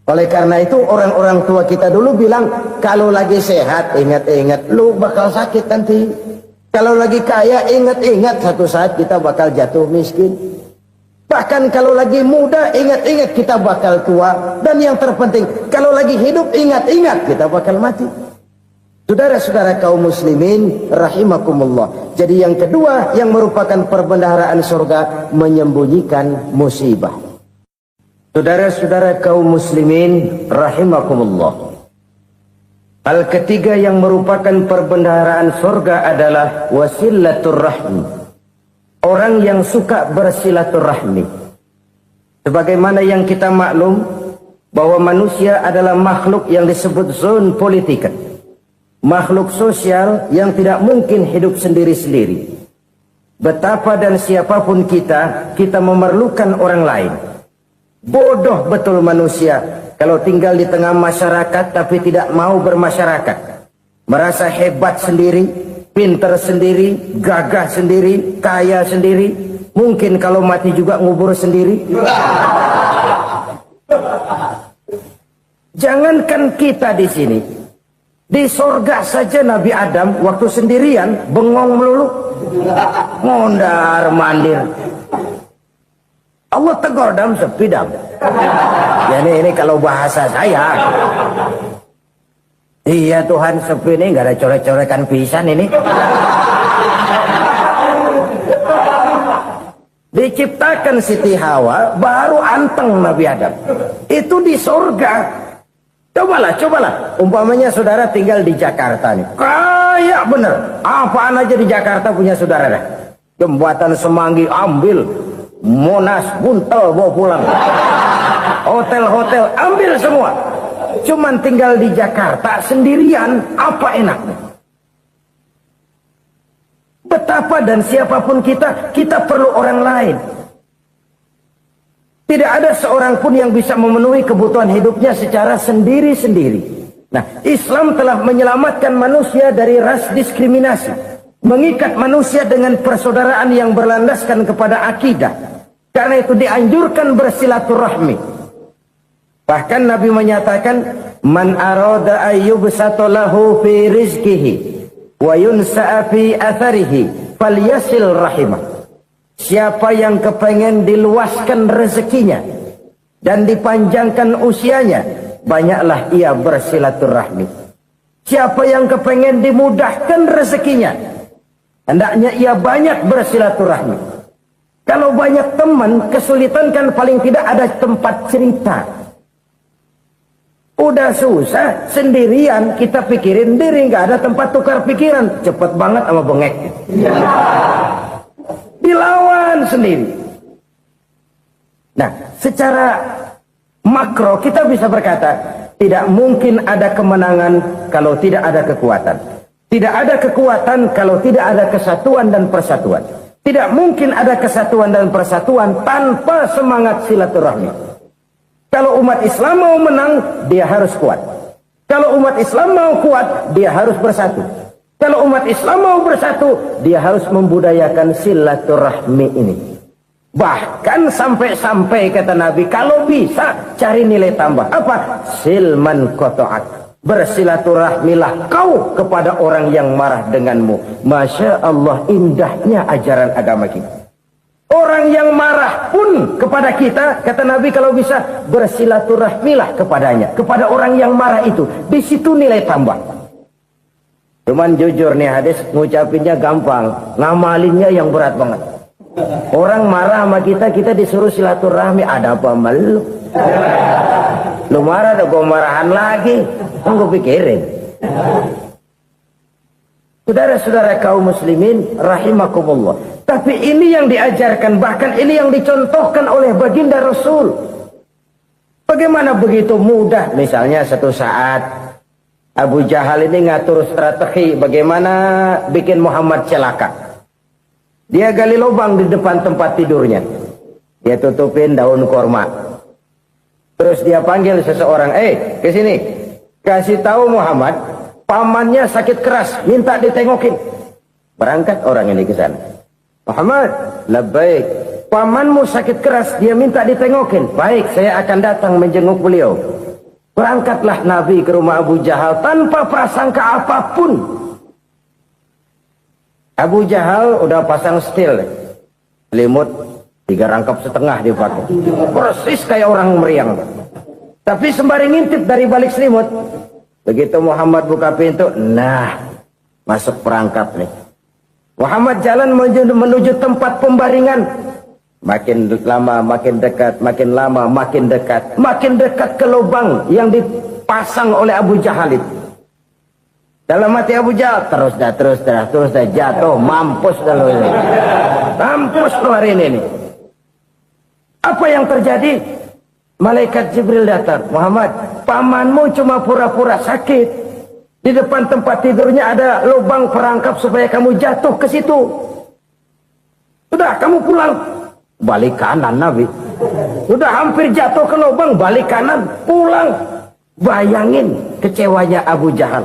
Oleh karena itu orang-orang tua kita dulu bilang, kalau lagi sehat ingat-ingat lu bakal sakit nanti. Kalau lagi kaya ingat-ingat satu saat kita bakal jatuh miskin. Bahkan kalau lagi muda ingat-ingat kita bakal tua. Dan yang terpenting kalau lagi hidup ingat-ingat kita bakal mati. Saudara-saudara kaum muslimin rahimakumullah. Jadi yang kedua yang merupakan perbendaharaan surga, menyembunyikan musibah. Saudara-saudara kaum muslimin rahimakumullah. Hal ketiga yang merupakan perbendaharaan surga adalah wasilatur rahmi. Orang yang suka bersilaturahmi. Sebagaimana yang kita maklum bahwa manusia adalah makhluk yang disebut zon politika. Makhluk sosial yang tidak mungkin hidup sendiri-sendiri. Betapa dan siapapun kita memerlukan orang lain. Bodoh betul manusia kalau tinggal di tengah masyarakat tapi tidak mau bermasyarakat. Merasa hebat sendiri, pintar sendiri, gagah sendiri, kaya sendiri. Mungkin kalau mati juga ngubur sendiri. Jangankan kita di sini, di sorga saja Nabi Adam waktu sendirian bengong melulu, mondar mandir. Allah tegur dam sepi dam. Ya ini kalau bahasa saya. Iya Tuhan sepi ini nggak ada coret-corekan pisan ini. Diciptakan Siti Hawa baru anteng Nabi Adam. Itu di sorga. Cobalah. Umpamanya saudara tinggal di Jakarta nih. Kayak bener. Apaan aja di Jakarta punya saudara dah. Jembatan Semanggi ambil. Monas, Buntel bawa pulang. Hotel-hotel ambil semua. Cuman tinggal di Jakarta sendirian, apa enaknya? Betapa dan siapapun kita perlu orang lain. Tidak ada seorang pun yang bisa memenuhi kebutuhan hidupnya secara sendiri-sendiri. Nah, Islam telah menyelamatkan manusia dari ras diskriminasi. Mengikat manusia dengan persaudaraan yang berlandaskan kepada akidah. Karena itu dianjurkan bersilaturahmi. Bahkan Nabi menyatakan, man arada ayyubsata lahu fi rizqihi wa yunsa'a fi atharihi falyasil rahimah. Siapa yang kepengen diluaskan rezekinya dan dipanjangkan usianya, banyaklah ia bersilaturahmi. Siapa yang kepengen dimudahkan rezekinya, hendaknya ia banyak bersilaturahmi. Kalau banyak teman, kesulitan kan paling tidak ada tempat cerita. Udah susah, sendirian kita pikirin diri, nggak ada tempat tukar pikiran. Cepet banget sama bengek. Dilawan sendiri. Nah, secara makro kita bisa berkata, tidak mungkin ada kemenangan kalau tidak ada kekuatan. Tidak ada kekuatan kalau tidak ada kesatuan dan persatuan. Tidak mungkin ada kesatuan dan persatuan tanpa semangat silaturahmi. Kalau umat Islam mau menang, dia harus kuat. Kalau umat Islam mau kuat, dia harus bersatu. Kalau umat Islam mau bersatu, dia harus membudayakan silaturahmi ini. Bahkan sampai-sampai kata Nabi, kalau bisa cari nilai tambah. Apa? Silman qata'ak. Bersilaturahmilah kau kepada orang yang marah denganmu. Masya Allah, indahnya ajaran agama kita. Orang yang marah pun kepada kita, kata Nabi, kalau bisa bersilaturahmilah kepadanya, kepada orang yang marah itu. Di situ nilai tambah. Cuman jujur nih hadis, ngucapinnya gampang, ngamalinnya yang berat banget. Orang marah sama kita disuruh silaturahmi, ada apa malu? Lu marah, ada gue marahan lagi. Tunggu pikirin. Saudara-saudara kaum muslimin rahimakumullah. Tapi ini yang diajarkan, bahkan ini yang dicontohkan oleh baginda Rasul. Bagaimana begitu mudah? Misalnya satu saat Abu Jahal ini ngatur strategi bagaimana bikin Muhammad celaka. Dia gali lubang di depan tempat tidurnya. Dia tutupin daun korma. Terus dia panggil seseorang, ke sini. Kasih tahu Muhammad, pamannya sakit keras, minta ditengokin. Berangkat orang ini ke sana. Muhammad, labbaik. Pamanmu sakit keras, dia minta ditengokin. Baik, saya akan datang menjenguk beliau. Berangkatlah Nabi ke rumah Abu Jahal tanpa prasangka apapun. Abu Jahal udah pasang setil, selimut 3 rangkap setengah dipakai, persis kayak orang meriang. Tapi sembari ngintip dari balik selimut, begitu Muhammad buka pintu, nah masuk perangkap nih. Muhammad jalan menuju tempat pembaringan. Makin lama makin dekat, makin lama makin dekat, makin dekat ke lubang yang dipasang oleh Abu Jahal itu. Dalam hati Abu Jahal, terus dah jatuh, mampus dah lo ini. Mampus lo hari ini nih. Apa yang terjadi? Malaikat Jibril datang. Muhammad, pamanmu cuma pura-pura sakit. Di depan tempat tidurnya ada lubang perangkap supaya kamu jatuh ke situ. Sudah, kamu pulang. Balik kanan Nabi. Sudah hampir jatuh ke lubang, balik kanan, pulang. Bayangin kecewanya Abu Jahal.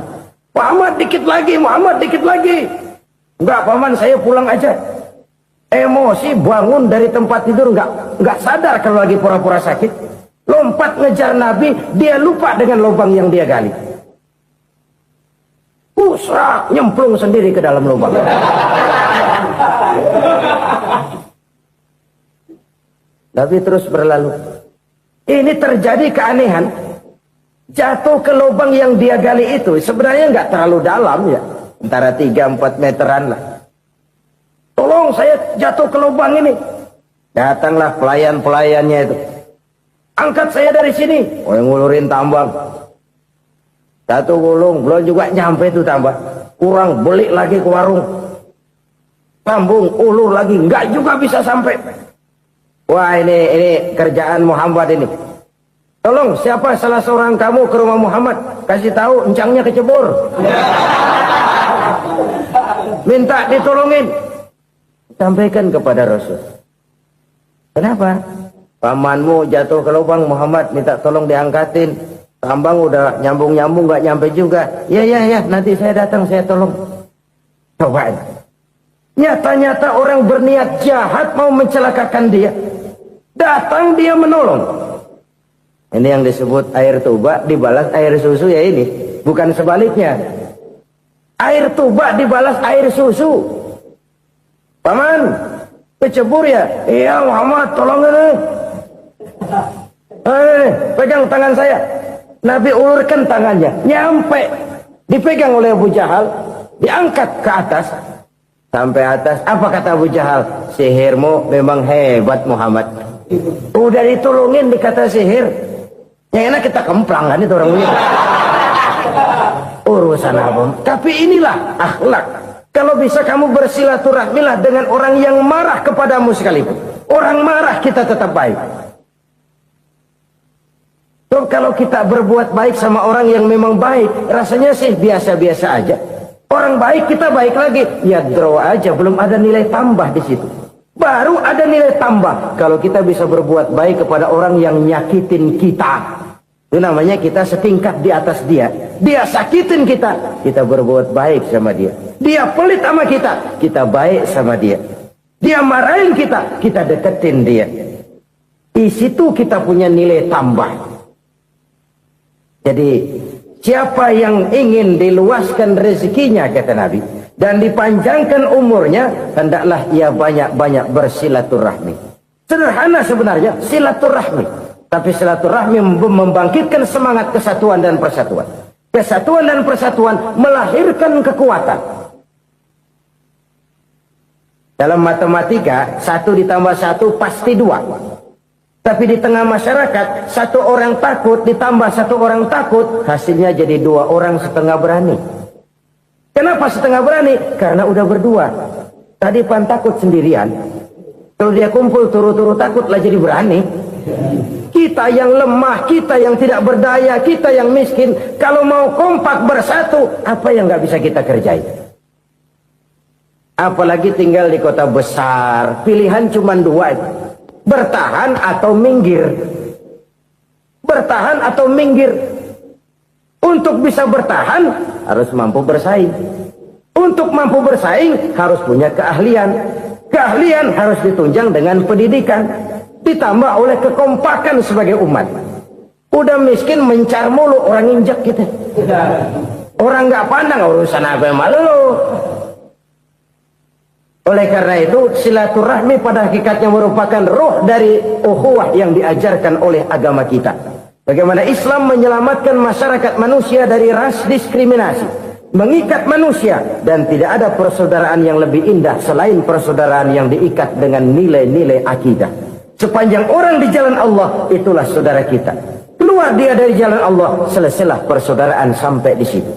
Muhammad dikit lagi, Muhammad dikit lagi. Enggak paman, saya pulang aja. Emosi bangun dari tempat tidur, enggak sadar kalau lagi pura-pura sakit. Lompat ngejar Nabi, dia lupa dengan lubang yang dia gali. Pusrak, nyemplung sendiri ke dalam lubang. Nabi terus berlalu. Ini terjadi keanehan. Jatuh ke lubang yang dia gali itu sebenarnya nggak terlalu dalam ya, antara 3-4 meteran lah. Tolong saya jatuh ke lubang ini. Datanglah pelayan-pelayannya itu. Angkat saya dari sini. Oh, yang ngulurin tambang. Satu gulung, belum juga nyampe itu tambang. Kurang, beli lagi ke warung. Sambung, ulur lagi, nggak juga bisa sampai. Wah, ini kerjaan Muhammad ini. Tolong, siapa salah seorang kamu ke rumah Muhammad, kasih tahu encangnya kecebur. Minta ditolongin. Sampaikan kepada Rasul. Kenapa? Pamanmu jatuh ke lubang, Muhammad minta tolong diangkatin. Tambang udah nyambung-nyambung nggak nyampe juga. Ya, nanti saya datang, saya tolong. Coba. Nyata-nyata orang berniat jahat mau mencelakakan dia. Datang dia menolong. Ini yang disebut air tuba dibalas air susu ya ini. Bukan sebaliknya. Air tuba dibalas air susu. Paman, kecebur ya? Iya Muhammad, tolong ini. Pegang tangan saya. Nabi ulurkan tangannya. Nyampe. Dipegang oleh Abu Jahal. Diangkat ke atas. Sampai atas. Apa kata Abu Jahal? Sihirmu memang hebat Muhammad. Udah ditolongin dikata sihir. Yang enak kita kemplang kan itu orang ini. Urusan apa? Tapi inilah akhlak. Kalau bisa kamu bersilaturahmilah dengan orang yang marah kepadamu sekalipun. Orang marah kita tetap baik. So, kalau kita berbuat baik sama orang yang memang baik, rasanya sih biasa-biasa aja. Orang baik kita baik lagi, ya draw aja, belum ada nilai tambah di situ. Baru ada nilai tambah kalau kita bisa berbuat baik kepada orang yang nyakitin kita. Itu namanya kita setingkat di atas dia. Dia sakitin kita, kita berbuat baik sama dia. Dia pelit sama kita, kita baik sama dia. Dia marahin kita, kita deketin dia. Di situ kita punya nilai tambah. Jadi siapa yang ingin diluaskan rezekinya kata Nabi dan dipanjangkan umurnya, hendaklah ia banyak-banyak bersilaturahmi. Sederhana sebenarnya silaturahmi, tapi silaturahmi membangkitkan semangat kesatuan dan persatuan. Kesatuan dan persatuan melahirkan kekuatan. Dalam matematika 1 ditambah 1 pasti 2. Tapi di tengah masyarakat 1 orang takut ditambah 1 orang takut, hasilnya jadi 2 orang setengah berani. Kenapa setengah berani? Karena udah berdua. Tadi pan takut sendirian. Kalau dia kumpul turu-turu takutlah jadi berani. Kita yang lemah, kita yang tidak berdaya, kita yang miskin, kalau mau kompak bersatu, apa yang nggak bisa kita kerjain? Apalagi tinggal di kota besar, pilihan cuma 2. Bertahan atau minggir. Bertahan atau minggir. Untuk bisa bertahan harus mampu bersaing. Untuk mampu bersaing harus punya keahlian. Keahlian harus ditunjang dengan pendidikan, ditambah oleh kekompakan sebagai umat. Udah miskin mencar mulu, orang injak kita. Orang nggak pandang urusan apa malu. Oleh karena itu silaturahmi pada hakikatnya merupakan roh dari ukhuwah yang diajarkan oleh agama kita. Bagaimana Islam menyelamatkan masyarakat manusia dari ras diskriminasi, mengikat manusia, dan tidak ada persaudaraan yang lebih indah selain persaudaraan yang diikat dengan nilai-nilai akidah. Sepanjang orang di jalan Allah, itulah saudara kita. Keluar dia dari jalan Allah, selesailah persaudaraan sampai di situ.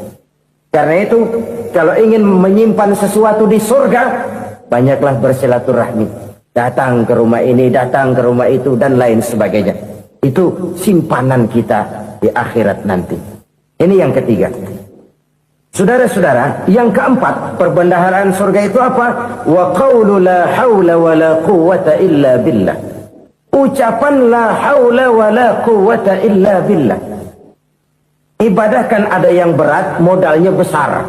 Karena itu, kalau ingin menyimpan sesuatu di surga, banyaklah bersilaturahmi. Datang ke rumah ini, datang ke rumah itu, dan lain sebagainya. Itu simpanan kita di akhirat nanti. Ini yang ketiga. Saudara-saudara, yang keempat, perbendaharaan surga itu apa? Wa qawlu la hawla wa la quwwata illa billah. Ucapan la hawla wa la quwwata illa billah. Ibadah kan ada yang berat, modalnya besar.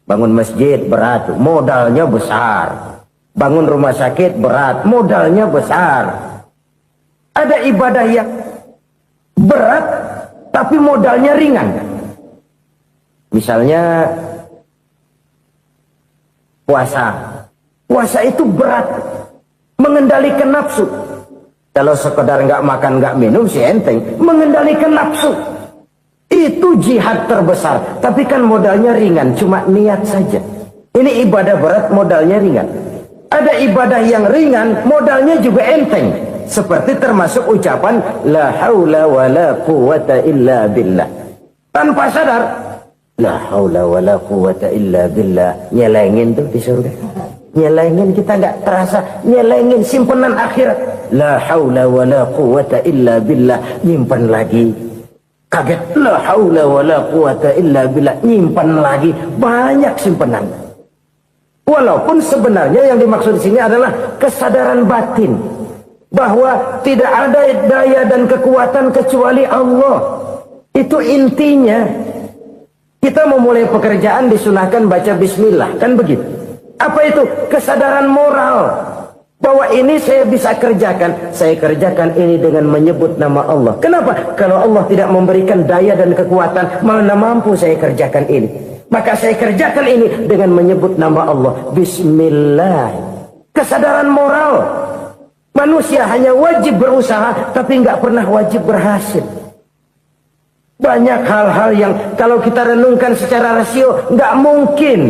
Bangun masjid berat, modalnya besar. Bangun rumah sakit berat, modalnya besar. Ada ibadah yang berat, tapi modalnya ringan. Misalnya puasa. Puasa itu berat, mengendalikan nafsu. Kalau sekedar nggak makan nggak minum sih enteng, mengendalikan nafsu itu jihad terbesar. Tapi kan modalnya ringan, cuma niat saja. Ini ibadah berat, modalnya ringan. Ada ibadah yang ringan, modalnya juga enteng. Seperti termasuk ucapan la haula wa la quwwata illa billah. Tanpa sadar, la haula wa la quwwata illa billah. Nyelengin tuh di surga. Nyelengin, kita nggak terasa. Nyelengin simpenan akhirat. La haula wa la quwwata illa billah. Nyimpan lagi. Kaget, la haula wa la quwwata illa billah. Nyimpan lagi. Banyak simpenan. Walaupun sebenarnya yang dimaksud di sini adalah kesadaran batin. Bahwa tidak ada daya dan kekuatan kecuali Allah. Itu intinya. Kita memulai pekerjaan disunahkan baca bismillah, kan begitu. Apa itu? Kesadaran moral. Bahwa ini saya bisa kerjakan. Saya kerjakan ini dengan menyebut nama Allah. Kenapa? Kalau Allah tidak memberikan daya dan kekuatan, mana mampu saya kerjakan ini. Maka saya kerjakan ini dengan menyebut nama Allah. Bismillah. Kesadaran moral. Manusia hanya wajib berusaha, tapi nggak pernah wajib berhasil. Banyak hal-hal yang kalau kita renungkan secara rasio, nggak mungkin.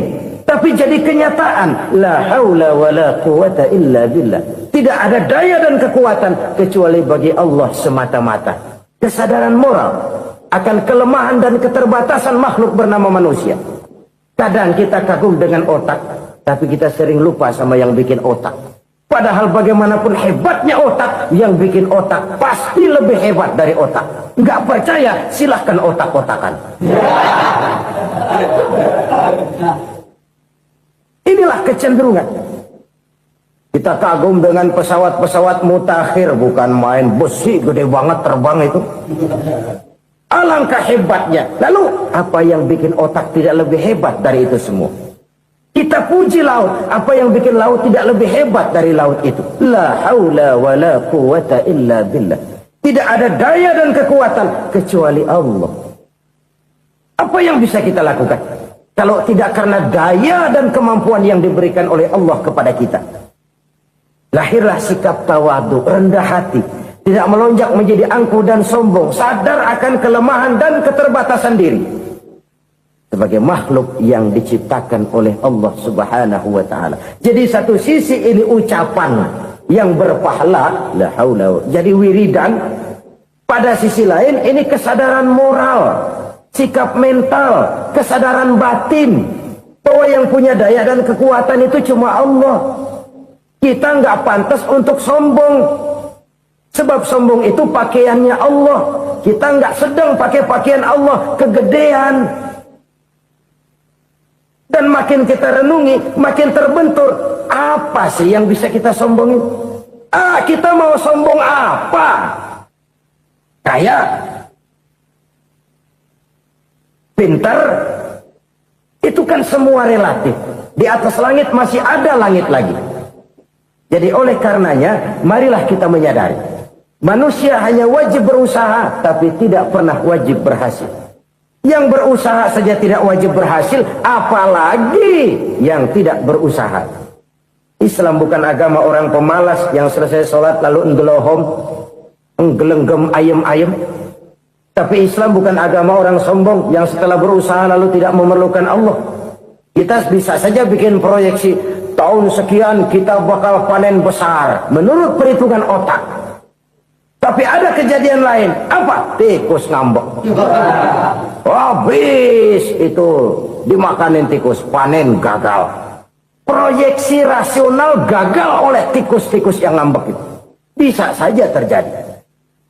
Tapi jadi kenyataan. La haula wa la quwwata illa billah. Tidak ada daya dan kekuatan kecuali bagi Allah semata-mata. Kesadaran moral akan kelemahan dan keterbatasan makhluk bernama manusia. Kadang kita kagum dengan otak, tapi kita sering lupa sama yang bikin otak. Padahal bagaimanapun hebatnya otak, yang bikin otak pasti lebih hebat dari otak. Nggak percaya, silahkan otak-otakan. Inilah kecenderungan. Kita kagum dengan pesawat-pesawat mutakhir, bukan main besi gede banget terbang itu. Alangkah hebatnya. Lalu apa yang bikin otak tidak lebih hebat dari itu semua? Kita puji laut. Apa yang bikin laut tidak lebih hebat dari laut itu? La haula wa la quwwata illa billah. Tidak ada daya dan kekuatan kecuali Allah. Apa yang bisa kita lakukan? Kalau tidak karena daya dan kemampuan yang diberikan oleh Allah kepada kita. Lahirlah sikap tawadu, rendah hati. Tidak melonjak menjadi angkuh dan sombong. Sadar akan kelemahan dan keterbatasan diri. Sebagai makhluk yang diciptakan oleh Allah subhanahu wa ta'ala. Jadi satu sisi ini ucapan yang berpahala, la haula, jadi wiridan. Pada sisi lain ini kesadaran moral, sikap mental, kesadaran batin. Bahwa yang punya daya dan kekuatan itu cuma Allah. Kita nggak pantas untuk sombong. Sebab sombong itu pakaiannya Allah. Kita nggak sedang pakai pakaian Allah, kegedean. Dan makin kita renungi, makin terbentur. Apa sih yang bisa kita sombongin? Kita mau sombong apa? Kaya? Pintar? Itu kan semua relatif. Di atas langit masih ada langit lagi. Jadi oleh karenanya, marilah kita menyadari. Manusia hanya wajib berusaha, tapi tidak pernah wajib berhasil. Yang berusaha saja tidak wajib berhasil, apalagi yang tidak berusaha. Islam bukan agama orang pemalas yang selesai sholat lalu enggelohom, enggelenggem ayem-ayem. Tapi Islam bukan agama orang sombong yang setelah berusaha lalu tidak memerlukan Allah. Kita bisa saja bikin proyeksi, tahun sekian kita bakal panen besar menurut perhitungan otak. Tapi ada kejadian lain. Apa? Tikus ngambek. Habis itu dimakanin tikus, panen gagal. Proyeksi rasional gagal oleh tikus-tikus yang ngambek itu. Bisa saja terjadi.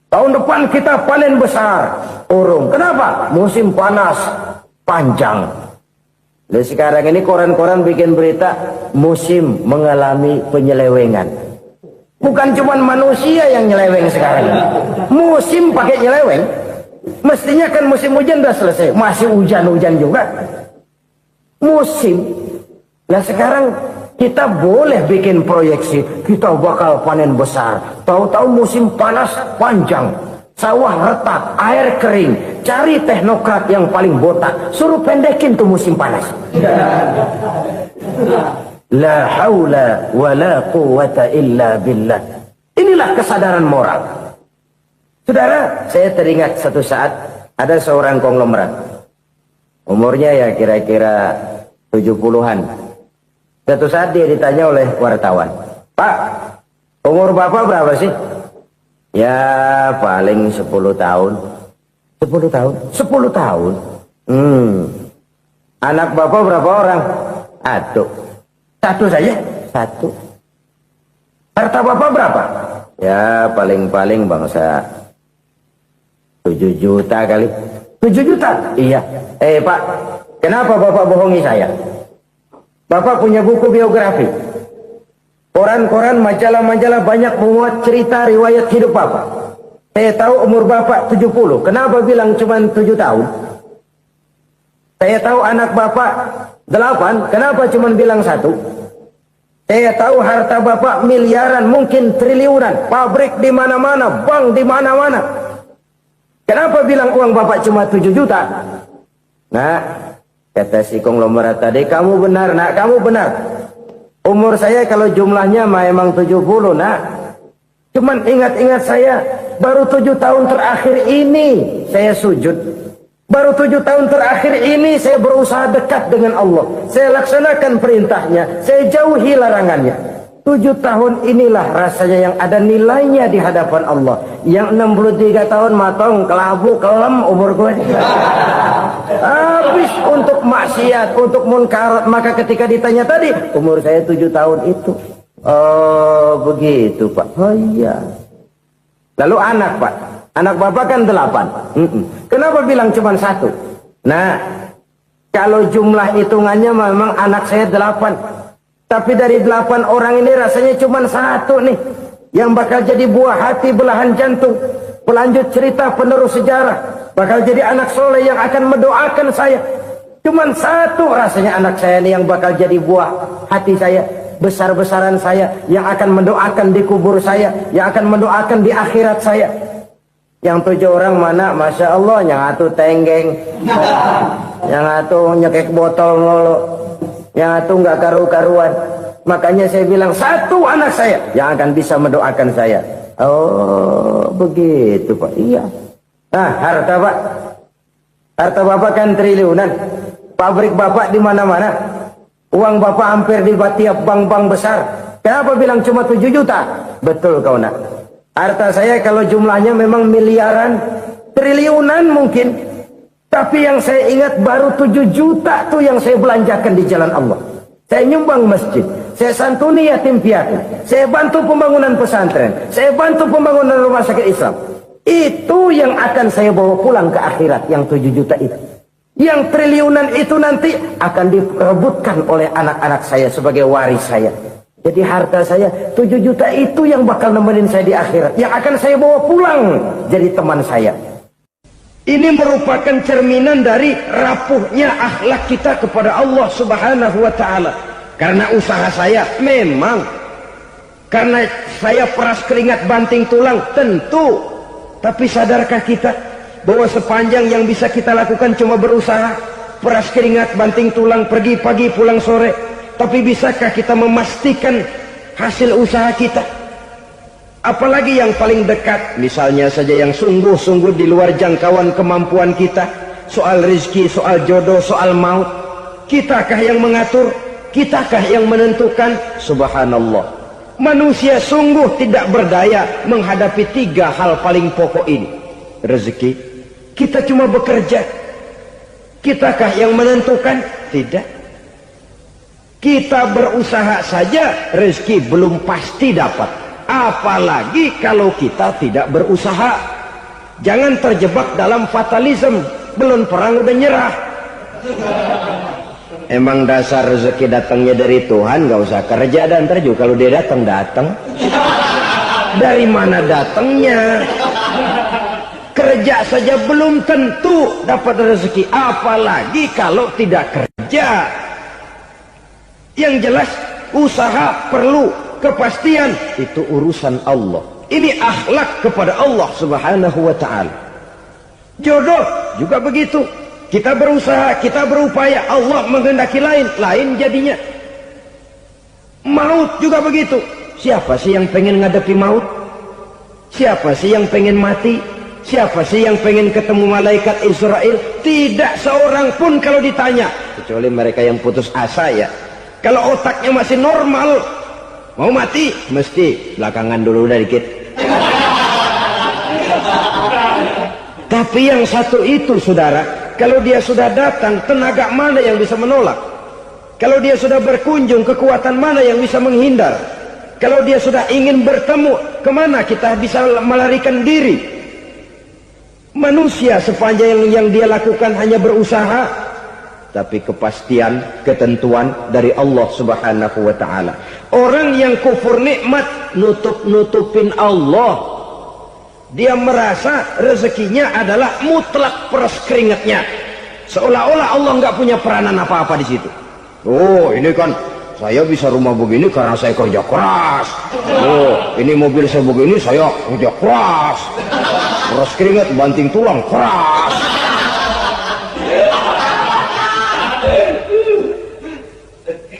Tahun depan kita panen besar, urung. Kenapa? Musim panas panjang. Lalu sekarang ini koran-koran bikin berita musim mengalami penyelewengan. Bukan cuma manusia yang nyeleweng sekarang. Musim pakai nyeleweng. Mestinya kan musim hujan udah selesai, masih hujan-hujan juga. Musim. Nah sekarang kita boleh bikin proyeksi, kita bakal panen besar. Tahu-tahu musim panas panjang, sawah retak, air kering. Cari teknokrat yang paling botak, suruh pendekin tuh musim panas. La haula wa la quwata illa billah. Inilah kesadaran moral. Saudara, saya teringat satu saat ada seorang konglomerat. Umurnya ya kira-kira 70-an. Satu saat dia ditanya oleh wartawan, "Pak, umur Bapak berapa sih?" "Ya paling 10 tahun." 10 tahun? 10 tahun? Anak Bapak berapa orang? Satu. Satu saja? Satu. Harta Bapak berapa? Ya paling-paling bangsa 7 juta kali. 7 juta? Iya. Pak, kenapa Bapak bohongi saya? Bapak punya buku biografi. Koran-koran, majalah-majalah banyak memuat cerita riwayat hidup Bapak. Saya tahu umur Bapak 70. Kenapa bilang cuma 7 tahun? Saya tahu anak Bapak 8. Kenapa cuma bilang 1? Saya tahu harta Bapak miliaran, mungkin triliunan. Pabrik di mana-mana, bank di mana-mana. Kenapa bilang uang Bapak cuma 7 juta? Nah, kata si konglomerat tadi, kamu benar nak, kamu benar. Umur saya kalau jumlahnya memang 70 nak. Cuman ingat-ingat saya, baru 7 tahun terakhir ini saya sujud. Baru 7 tahun terakhir ini saya berusaha dekat dengan Allah. Saya laksanakan perintahnya, saya jauhi larangannya. 7 tahun inilah rasanya yang ada nilainya di hadapan Allah. Yang 63 tahun matong, kelabu, kelem umur gue. Habis untuk maksiat, untuk munkarat. Maka ketika ditanya tadi, umur saya 7 tahun itu. Oh begitu Pak. Oh iya. Lalu anak Pak. Anak Bapak kan 8. Kenapa bilang cuma 1? Nah, kalau jumlah hitungannya memang anak saya 8. Tapi dari 8 orang ini rasanya cuma 1 nih. Yang bakal jadi buah hati, belahan jantung. Pelanjut cerita, penerus sejarah. Bakal jadi anak soleh yang akan mendoakan saya. Cuma 1 rasanya anak saya ini yang bakal jadi buah hati saya. Besar-besaran saya. Yang akan mendoakan di kubur saya. Yang akan mendoakan di akhirat saya. Yang 7 orang mana? Masya Allah, yang atuh tenggeng, yang atuh nyekek botol mulu, yang atuh nggak karu-karuan. Makanya saya bilang 1 anak saya yang akan bisa mendoakan saya. Oh begitu Pak. Iya. Nah harta Pak, harta Bapak kan triliunan. Pabrik Bapak di mana-mana. Uang Bapak hampir di tiap bank-bank besar. Kenapa bilang cuma 7 juta? Betul kau nak. Harta saya kalau jumlahnya memang miliaran, triliunan mungkin. Tapi yang saya ingat baru 7 juta tuh yang saya belanjakan di jalan Allah. Saya nyumbang masjid, saya santuni yatim piatu, saya bantu pembangunan pesantren, saya bantu pembangunan rumah sakit Islam. Itu yang akan saya bawa pulang ke akhirat, yang 7 juta itu. Yang triliunan itu nanti akan diperebutkan oleh anak-anak saya sebagai waris saya. Jadi harta saya 7 juta itu yang bakal nemenin saya di akhirat. Yang akan saya bawa pulang jadi teman saya. Ini merupakan cerminan dari rapuhnya akhlak kita kepada Allah Subhanahu wa ta'ala. Karena usaha saya memang, karena saya peras keringat banting tulang? Tentu. Tapi sadarkah kita bahwa sepanjang yang bisa kita lakukan cuma berusaha, peras keringat banting tulang, pergi pagi pulang sore? Tapi bisakah kita memastikan hasil usaha kita? Apalagi yang paling dekat, misalnya saja yang sungguh-sungguh di luar jangkauan kemampuan kita, soal rezeki, soal jodoh, soal maut. Kitakah yang mengatur? Kitakah yang menentukan? Subhanallah. Manusia sungguh tidak berdaya menghadapi 3 hal paling pokok ini. Rezeki, kita cuma bekerja. Kitakah yang menentukan? Tidak. Kita berusaha saja, rezeki belum pasti dapat. Apalagi kalau kita tidak berusaha. Jangan terjebak dalam fatalisme. Belum perang udah nyerah. Emang dasar rezeki datangnya dari Tuhan, gak usah kerja dan ntar juga kalau dia datang. Dari mana datangnya? Kerja saja belum tentu dapat rezeki, apalagi kalau tidak kerja. Yang jelas usaha perlu kepastian, itu urusan Allah. Ini akhlak kepada Allah Subhanahu wa ta'ala. Jodoh juga begitu. Kita berusaha, kita berupaya, Allah menghendaki lain jadinya. Maut juga begitu. Siapa sih yang pengen ngadepi maut? Siapa sih yang pengen mati? Siapa sih yang pengen ketemu malaikat Israel? Tidak seorang pun kalau ditanya, kecuali mereka yang putus asa ya. Kalau otaknya masih normal, mau mati mesti belakangan dulu udah dikit. Tapi yang satu itu saudara, kalau dia sudah datang, tenaga mana yang bisa menolak? Kalau dia sudah berkunjung, kekuatan mana yang bisa menghindar? Kalau dia sudah ingin bertemu, kemana kita bisa melarikan diri? Manusia sepanjang yang dia lakukan hanya berusaha, tapi kepastian, ketentuan dari Allah Subhanahu wa ta'ala. Orang yang kufur nikmat, nutupin Allah. Dia merasa rezekinya adalah mutlak peras keringatnya. Seolah-olah Allah nggak punya peranan apa-apa di situ. Oh, ini kan saya bisa rumah begini karena saya kerja keras. Oh, ini mobil saya begini saya kerja keras. Peras keringat, banting tulang, keras.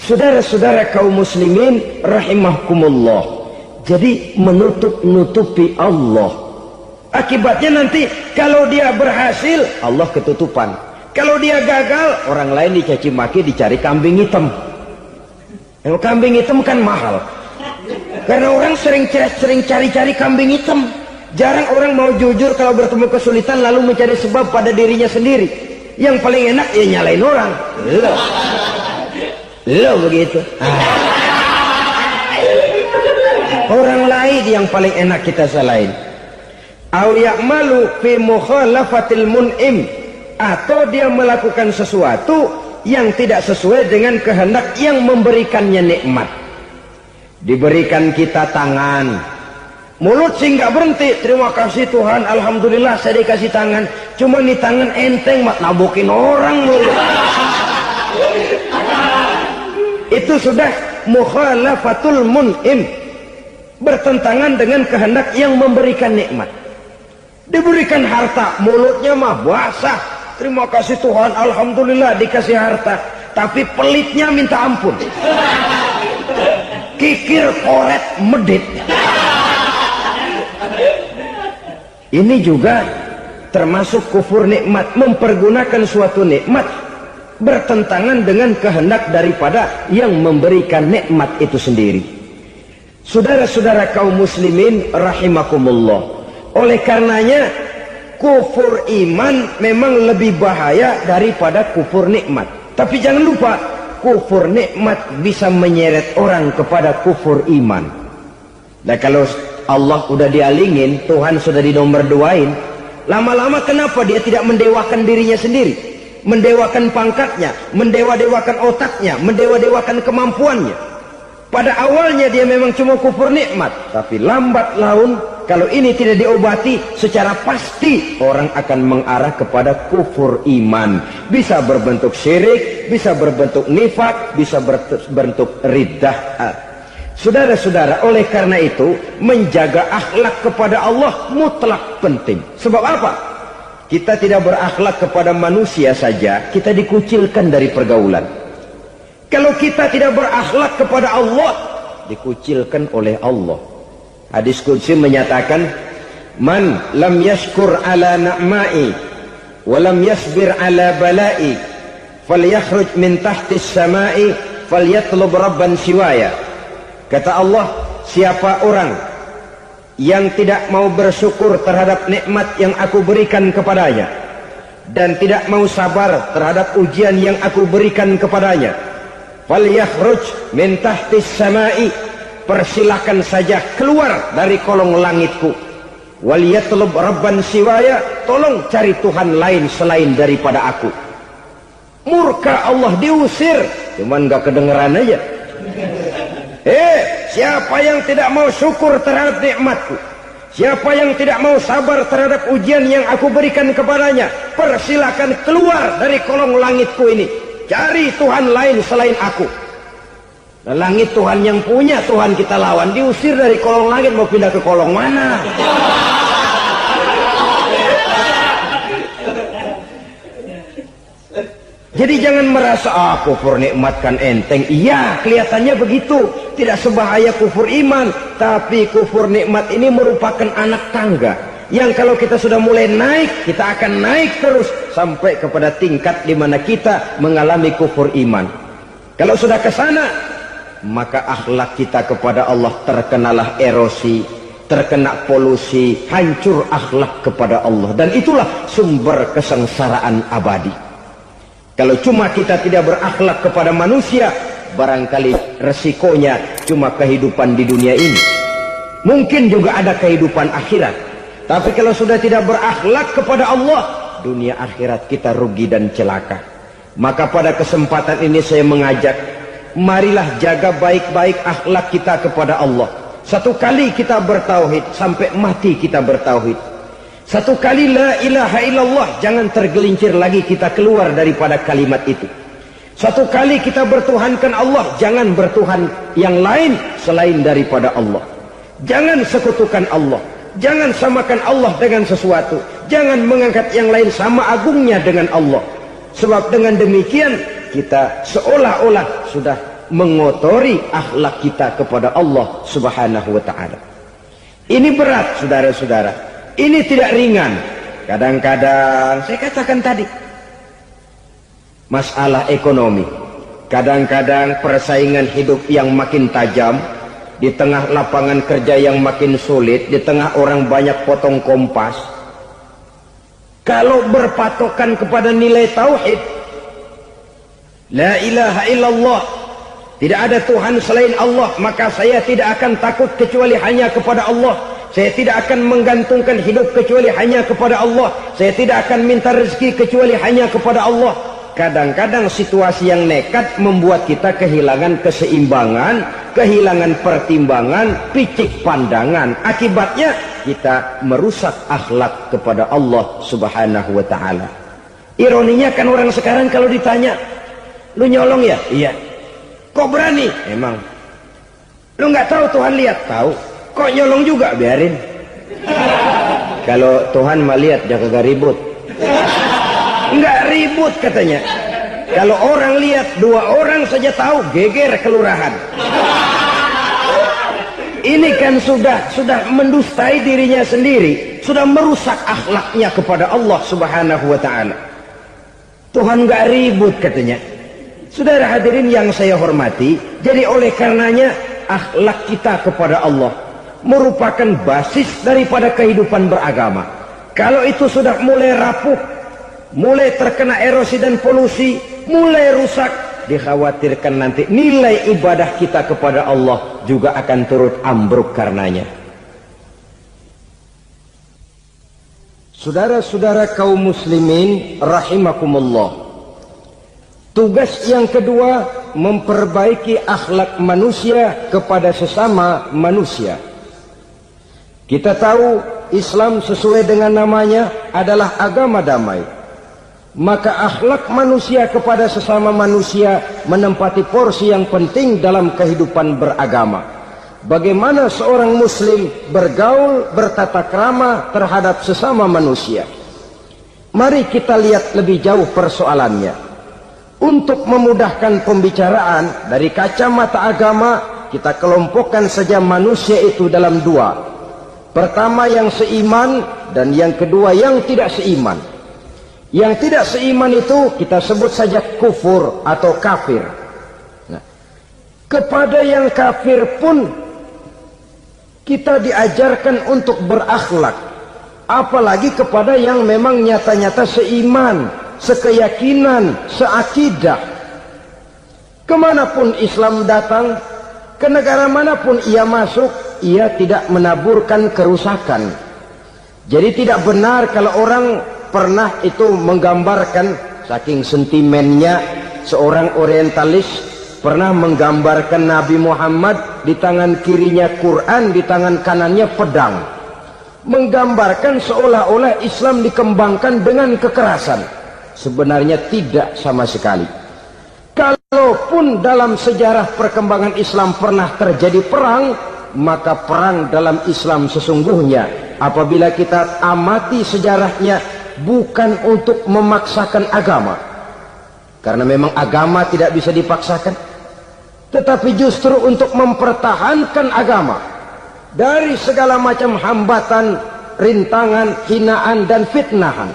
Saudara-saudara kaum muslimin rahimahkumullah. Jadi menutupi Allah. Akibatnya nanti kalau dia berhasil, Allah ketutupan. Kalau dia gagal, orang lain dicaci maki, dicari kambing hitam. Yang kambing hitam kan mahal. Karena orang sering cari-cari kambing hitam. Jarang orang mau jujur kalau bertemu kesulitan lalu mencari sebab pada dirinya sendiri. Yang paling enak ya nyalain orang. Lo begitu. Orang lain yang paling enak kita salahin. Au ya'malu fi mukhalafatil mun'im, atau dia melakukan sesuatu yang tidak sesuai dengan kehendak yang memberikannya nikmat. Diberikan kita tangan, mulut sih nggak berhenti, terima kasih Tuhan, alhamdulillah saya dikasih tangan. Cuma nih tangan enteng mat nabokin orang mulut. Itu sudah mukhalafatul mun'im, bertentangan dengan kehendak yang memberikan nikmat. Diberikan harta, mulutnya mah basah, terima kasih Tuhan, alhamdulillah dikasih harta, tapi pelitnya minta ampun. Kikir, koret, medit. Ini juga termasuk kufur nikmat, mempergunakan suatu nikmat bertentangan dengan kehendak daripada yang memberikan nikmat itu sendiri. Saudara-saudara kaum muslimin rahimakumullah. Oleh karenanya kufur iman memang lebih bahaya daripada kufur nikmat. Tapi jangan lupa, kufur nikmat bisa menyeret orang kepada kufur iman. Nah kalau Allah udah dialingin, Tuhan sudah dinomor duain, lama-lama kenapa dia tidak mendewakan dirinya sendiri? Mendewakan pangkatnya, mendewa-dewakan otaknya, mendewa-dewakan kemampuannya. Pada awalnya dia memang cuma kufur nikmat, tapi lambat laun kalau ini tidak diobati, secara pasti orang akan mengarah kepada kufur iman. Bisa berbentuk syirik, bisa berbentuk nifak, bisa berbentuk riddah. Saudara-saudara, oleh karena itu menjaga akhlak kepada Allah mutlak penting. Sebab apa? Kita tidak berakhlak kepada manusia saja, kita dikucilkan dari pergaulan. Kalau kita tidak berakhlak kepada Allah, dikucilkan oleh Allah. Hadis qudsi menyatakan, man lam yashkur ala na'ma'i wa lam yasbir ala bala'i falyakhruj min tahtis sama'i falyatlub rabban siwaya. Kata Allah, siapa orang yang tidak mau bersyukur terhadap nikmat yang aku berikan kepadanya dan tidak mau sabar terhadap ujian yang aku berikan kepadanya, falyakhruj min tahtis sama'i, persilahkan saja keluar dari kolong langitku, waliyatlub rabban siwaya, tolong cari Tuhan lain selain daripada aku. Murka Allah, diusir, cuman gak kedengeran aja. Siapa yang tidak mau syukur terhadap nikmatku, siapa yang tidak mau sabar terhadap ujian yang aku berikan kepadanya, persilakan keluar dari kolong langitku ini, cari Tuhan lain selain aku. Dan langit Tuhan yang punya, Tuhan kita lawan, diusir dari kolong langit, mau pindah ke kolong mana? Jadi jangan merasa, kufur nikmat kan enteng. Iya, kelihatannya begitu. Tidak sebahaya kufur iman. Tapi kufur nikmat ini merupakan anak tangga, yang kalau kita sudah mulai naik, kita akan naik terus sampai kepada tingkat di mana kita mengalami kufur iman. Kalau sudah ke sana, maka akhlak kita kepada Allah terkenalah erosi, terkena polusi, hancur akhlak kepada Allah. Dan itulah sumber kesengsaraan abadi. Kalau cuma kita tidak berakhlak kepada manusia, barangkali resikonya cuma kehidupan di dunia ini. Mungkin juga ada kehidupan akhirat. Tapi kalau sudah tidak berakhlak kepada Allah, dunia akhirat kita rugi dan celaka. Maka pada kesempatan ini saya mengajak, marilah jaga baik-baik akhlak kita kepada Allah. Satu kali kita bertauhid, sampai mati kita bertauhid. Satu kali la ilaha illallah, jangan tergelincir lagi kita keluar daripada kalimat itu. Satu kali kita bertuhankan Allah, jangan bertuhan yang lain selain daripada Allah. Jangan sekutukan Allah, jangan samakan Allah dengan sesuatu, jangan mengangkat yang lain sama agungnya dengan Allah. Sebab dengan demikian kita seolah-olah sudah mengotori akhlak kita kepada Allah Subhanahu wa ta'ala. Ini berat, saudara-saudara. Ini tidak ringan. Kadang-kadang saya katakan tadi, masalah ekonomi, kadang-kadang persaingan hidup yang makin tajam, di tengah lapangan kerja yang makin sulit, di tengah orang banyak potong kompas. Kalau berpatokan kepada nilai tauhid, la ilaha illallah, tidak ada Tuhan selain Allah, maka saya tidak akan takut kecuali hanya kepada Allah. Saya tidak akan menggantungkan hidup kecuali hanya kepada Allah. Saya tidak akan minta rezeki kecuali hanya kepada Allah. Kadang-kadang situasi yang nekat membuat kita kehilangan keseimbangan, kehilangan pertimbangan, picik pandangan. Akibatnya kita merusak akhlak kepada Allah Subhanahu wa ta'ala. Ironinya kan orang sekarang kalau ditanya, lu nyolong ya? Iya. Kok berani? Emang. Lu nggak tahu Tuhan lihat? Tahu. Kok nyolong juga? Biarin. Kalau Tuhan mah lihat, jangan kagak ribut. Enggak ribut katanya. Kalau orang lihat, 2 orang saja tahu, geger kelurahan. Ini kan sudah mendustai dirinya sendiri, sudah merusak akhlaknya kepada Allah Subhanahu wa ta'ala. Tuhan enggak ribut katanya. Saudara hadirin yang saya hormati, jadi oleh karenanya akhlak kita kepada Allah merupakan basis daripada kehidupan beragama. Kalau itu sudah mulai rapuh, mulai terkena erosi dan polusi, mulai rusak, dikhawatirkan nanti nilai ibadah kita kepada Allah juga akan turut ambruk karenanya. Saudara-saudara kaum muslimin rahimakumullah, tugas yang kedua, memperbaiki akhlak manusia kepada sesama manusia. Kita tahu Islam sesuai dengan namanya adalah agama damai. Maka akhlak manusia kepada sesama manusia menempati porsi yang penting dalam kehidupan beragama. bagaimana seorang muslim bergaul, bertata krama terhadap sesama manusia. Mari kita lihat lebih jauh persoalannya. Untuk memudahkan pembicaraan dari kacamata agama, kita kelompokkan saja manusia itu dalam dua. Pertama yang seiman dan yang kedua yang tidak seiman. Yang tidak seiman itu kita sebut saja kufur atau kafir. Nah, kepada yang kafir pun kita diajarkan untuk berakhlak, apalagi kepada yang memang nyata-nyata seiman, sekeyakinan, seakidah. Kemanapun Islam datang, ke negara manapun ia masuk, ia tidak menaburkan kerusakan. Jadi tidak benar kalau orang pernah itu menggambarkan, saking sentimennya seorang orientalis pernah menggambarkan Nabi Muhammad di tangan kirinya Quran, di tangan kanannya pedang, menggambarkan seolah-olah Islam dikembangkan dengan kekerasan. Sebenarnya tidak sama sekali. Kalaupun dalam sejarah perkembangan Islam pernah terjadi perang, maka perang dalam Islam sesungguhnya apabila kita amati sejarahnya bukan untuk memaksakan agama, karena memang agama tidak bisa dipaksakan, tetapi justru untuk mempertahankan agama dari segala macam hambatan, rintangan, hinaan dan fitnahan.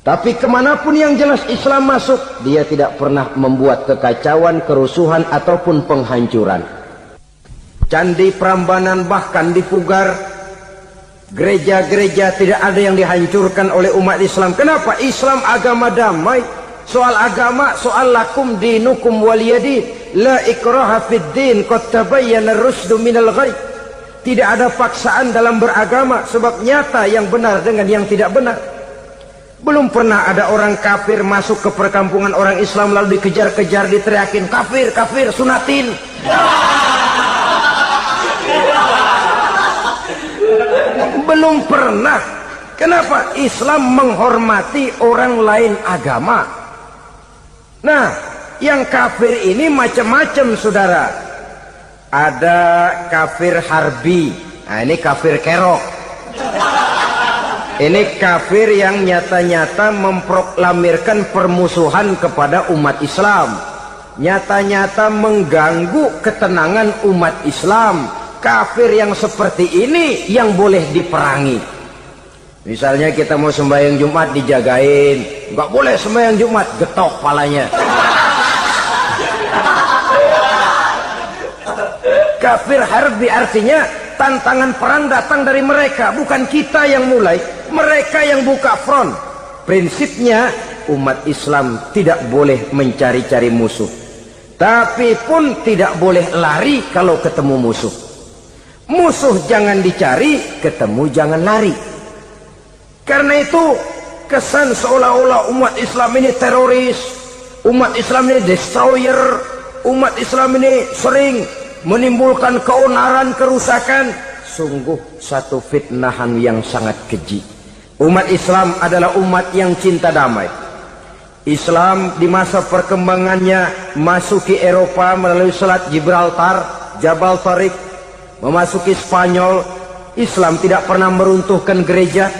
Tapi kemanapun yang jelas Islam masuk, dia tidak pernah membuat kekacauan, kerusuhan ataupun penghancuran. Candi Prambanan bahkan dipugar, gereja-gereja tidak ada yang dihancurkan oleh umat Islam. Kenapa? Islam agama damai. Soal agama, soal lakum dinukum waliyadin, la ikraha fid din, qad tabayyana ar-rusdu minal ghayy. Tidak ada paksaan dalam beragama, sebab nyata yang benar dengan yang tidak benar. Belum pernah ada orang kafir masuk ke perkampungan orang Islam lalu dikejar-kejar, diteriakin kafir, kafir, sunatin. Belum pernah. Kenapa? Islam menghormati orang lain agama. Nah, yang kafir ini macam-macam, saudara. Ada kafir harbi. Nah, ini kafir kerok. Ini kafir yang nyata-nyata memproklamirkan permusuhan kepada umat Islam. Nyata-nyata mengganggu ketenangan umat Islam. Kafir yang seperti ini yang boleh diperangi. Misalnya kita mau sembahyang Jumat dijagain, nggak boleh sembahyang Jumat, getok palanya. Kafir harbi artinya tantangan perang datang dari mereka, bukan kita yang mulai, mereka yang buka front. Prinsipnya umat Islam tidak boleh mencari-cari musuh, tapi pun tidak boleh lari kalau ketemu musuh. Musuh jangan dicari, ketemu jangan lari. Karena itu kesan seolah-olah umat Islam ini teroris, umat Islam ini destroyer, umat Islam ini sering menimbulkan keonaran, kerusakan. Sungguh satu fitnahan yang sangat keji. Umat Islam adalah umat yang cinta damai. Islam di masa perkembangannya masuki Eropa melalui Selat Gibraltar, Jabal Tariq, memasuki Spanyol. Islam tidak pernah meruntuhkan gereja.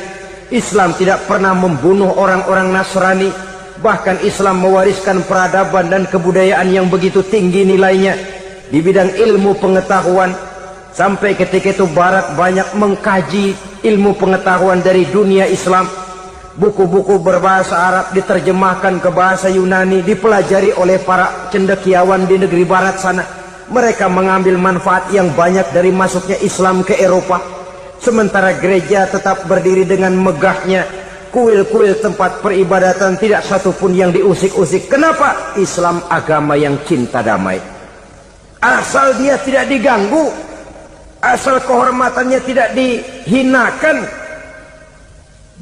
Islam tidak pernah membunuh orang-orang Nasrani. Bahkan Islam mewariskan peradaban dan kebudayaan yang begitu tinggi nilainya di bidang ilmu pengetahuan. Sampai ketika itu Barat banyak mengkaji ilmu pengetahuan dari dunia Islam. Buku-buku berbahasa Arab diterjemahkan ke bahasa Yunani, dipelajari oleh para cendekiawan di negeri Barat sana. Mereka mengambil manfaat yang banyak dari masuknya Islam ke Eropa. Sementara gereja tetap berdiri dengan megahnya. Kuil-kuil tempat peribadatan tidak satupun yang diusik-usik. Kenapa? Islam agama yang cinta damai. Asal dia tidak diganggu, asal kehormatannya tidak dihinakan.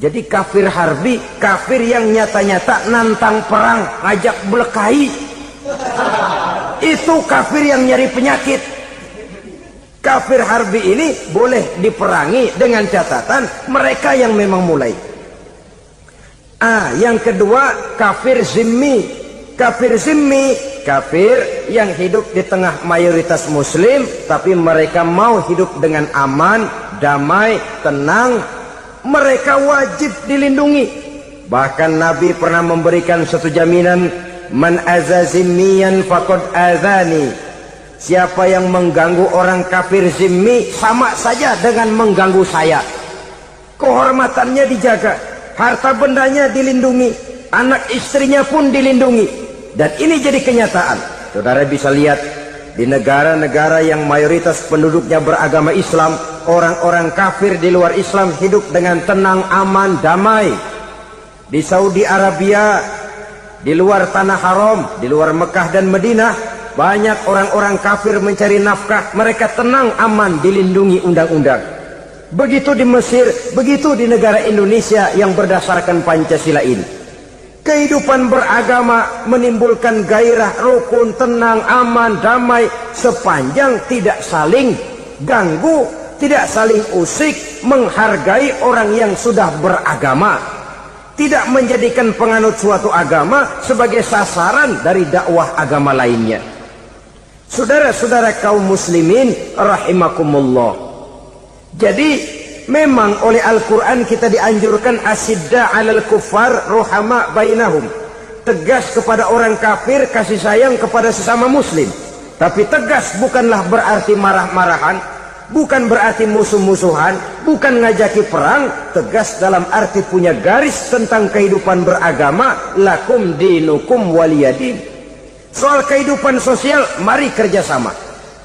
Jadi kafir harbi, kafir yang nyata-nyata nantang perang, ajak berkelahi. Itu kafir yang nyari penyakit. Kafir harbi ini boleh diperangi dengan catatan mereka yang memang mulai. Yang kedua kafir zimmi. Kafir zimmi kafir yang hidup di tengah mayoritas muslim, tapi mereka mau hidup dengan aman, damai, tenang, mereka wajib dilindungi. Bahkan Nabi pernah memberikan satu jaminan, man azazimiyan faqad azani. Siapa yang mengganggu orang kafir zimmi sama saja dengan mengganggu saya. Kehormatannya dijaga, harta bendanya dilindungi, anak istrinya pun dilindungi. Dan ini jadi kenyataan. Saudara bisa lihat di negara-negara yang mayoritas penduduknya beragama Islam, orang-orang kafir di luar Islam hidup dengan tenang, aman, damai. Di Saudi Arabia, di luar tanah haram, di luar Mekah dan Madinah, banyak orang-orang kafir mencari nafkah, mereka tenang, aman, dilindungi undang-undang. Begitu di Mesir, begitu di negara Indonesia yang berdasarkan Pancasila ini. Kehidupan beragama menimbulkan gairah, rukun, tenang, aman, damai, sepanjang tidak saling ganggu, tidak saling usik, menghargai orang yang sudah beragama, tidak menjadikan penganut suatu agama sebagai sasaran dari dakwah agama lainnya. Saudara-saudara kaum muslimin rahimakumullah. Jadi memang oleh Al-Quran kita dianjurkan asidda alal kuffar ruhama bainahum. Tegas kepada orang kafir, kasih sayang kepada sesama muslim. Tapi tegas bukanlah berarti marah-marahan, bukan berarti musuh-musuhan, bukan ngajaki perang. Tegas dalam arti punya garis tentang kehidupan beragama, lakum dinukum waliyadin. Soal kehidupan sosial, mari kerjasama.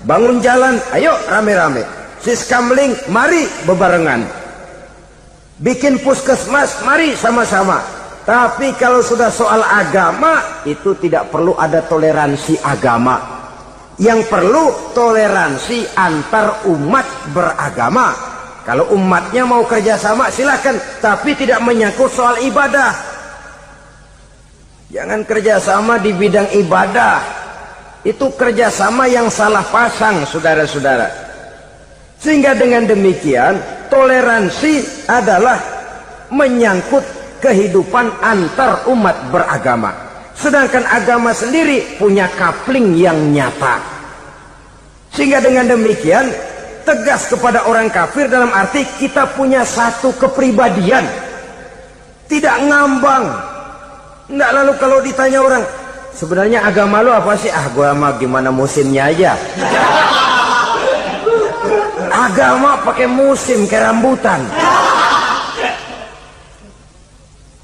Bangun jalan, ayo rame-rame. Siskamling, mari bebarengan. Bikin puskesmas, mari sama-sama. Tapi kalau sudah soal agama, itu tidak perlu ada toleransi agama. Yang perlu toleransi antar umat beragama. Kalau umatnya mau kerjasama, silakan. Tapi tidak menyangkut soal ibadah. Jangan kerjasama di bidang ibadah. Itu kerjasama yang salah pasang, saudara-saudara. Sehingga dengan demikian toleransi adalah menyangkut kehidupan antar umat beragama. Sedangkan agama sendiri punya kapling yang nyata. Sehingga dengan demikian tegas kepada orang kafir dalam arti kita punya satu kepribadian. Tidak ngambang. Enggak, lalu kalau ditanya orang, sebenarnya agama lo apa sih? Ah, gua mah gimana musimnya aja. Agama pakai musim kayak rambutan.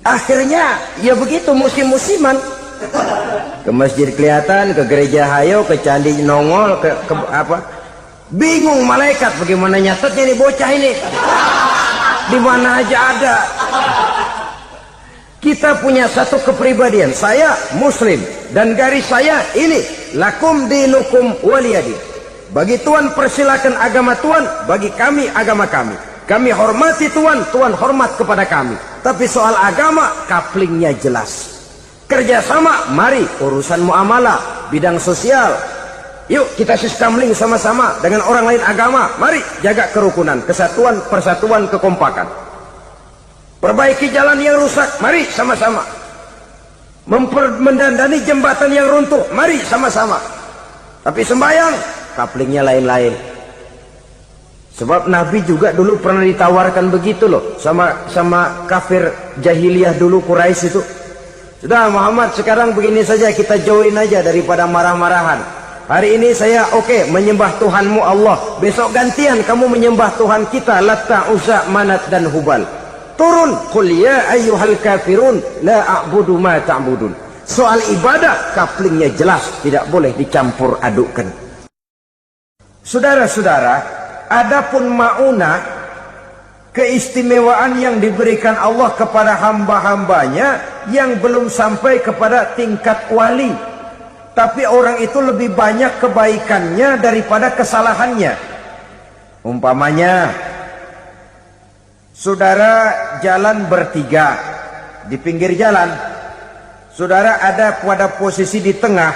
Akhirnya ya begitu, musim-musiman. Ke masjid kelihatan, ke gereja hayo, ke candi nongol, ke apa? Bingung malaikat bagaimana nyatetnya nih bocah ini. Di mana aja ada. Kita punya satu kepribadian. Saya muslim dan garis saya ini, lakum dinukum waliyadin. Bagi Tuhan persilakan agama Tuhan, bagi kami agama kami. Kami hormati Tuhan, Tuhan hormat kepada kami. Tapi soal agama, kaplingnya jelas. Kerjasama, mari urusan muamalah, bidang sosial. Yuk kita sistemling sama-sama dengan orang lain agama. Mari jaga kerukunan, kesatuan, persatuan, kekompakan. Perbaiki jalan yang rusak, mari sama-sama. Mendandani jembatan yang runtuh, mari sama-sama. Tapi sembahyang, kaplingnya lain-lain. Sebab Nabi juga dulu pernah ditawarkan begitu loh sama kafir jahiliyah dulu, Quraisy itu. Sudah Muhammad, sekarang begini saja, kita join aja daripada marah-marahan. Hari ini saya oke, menyembah Tuhanmu Allah. Besok gantian kamu menyembah Tuhan kita, Latta, Uzza, Manat dan Hubal. Turun, qul ya ayyuhal kafirun la a'budu ma ta'budun. Soal ibadah kaplingnya jelas, tidak boleh dicampur adukkan. Saudara-saudara, adapun maunah, keistimewaan yang diberikan Allah kepada hamba-hambanya yang belum sampai kepada tingkat wali. Tapi orang itu lebih banyak kebaikannya daripada kesalahannya. Umpamanya, saudara jalan bertiga di pinggir jalan, saudara ada pada posisi di tengah,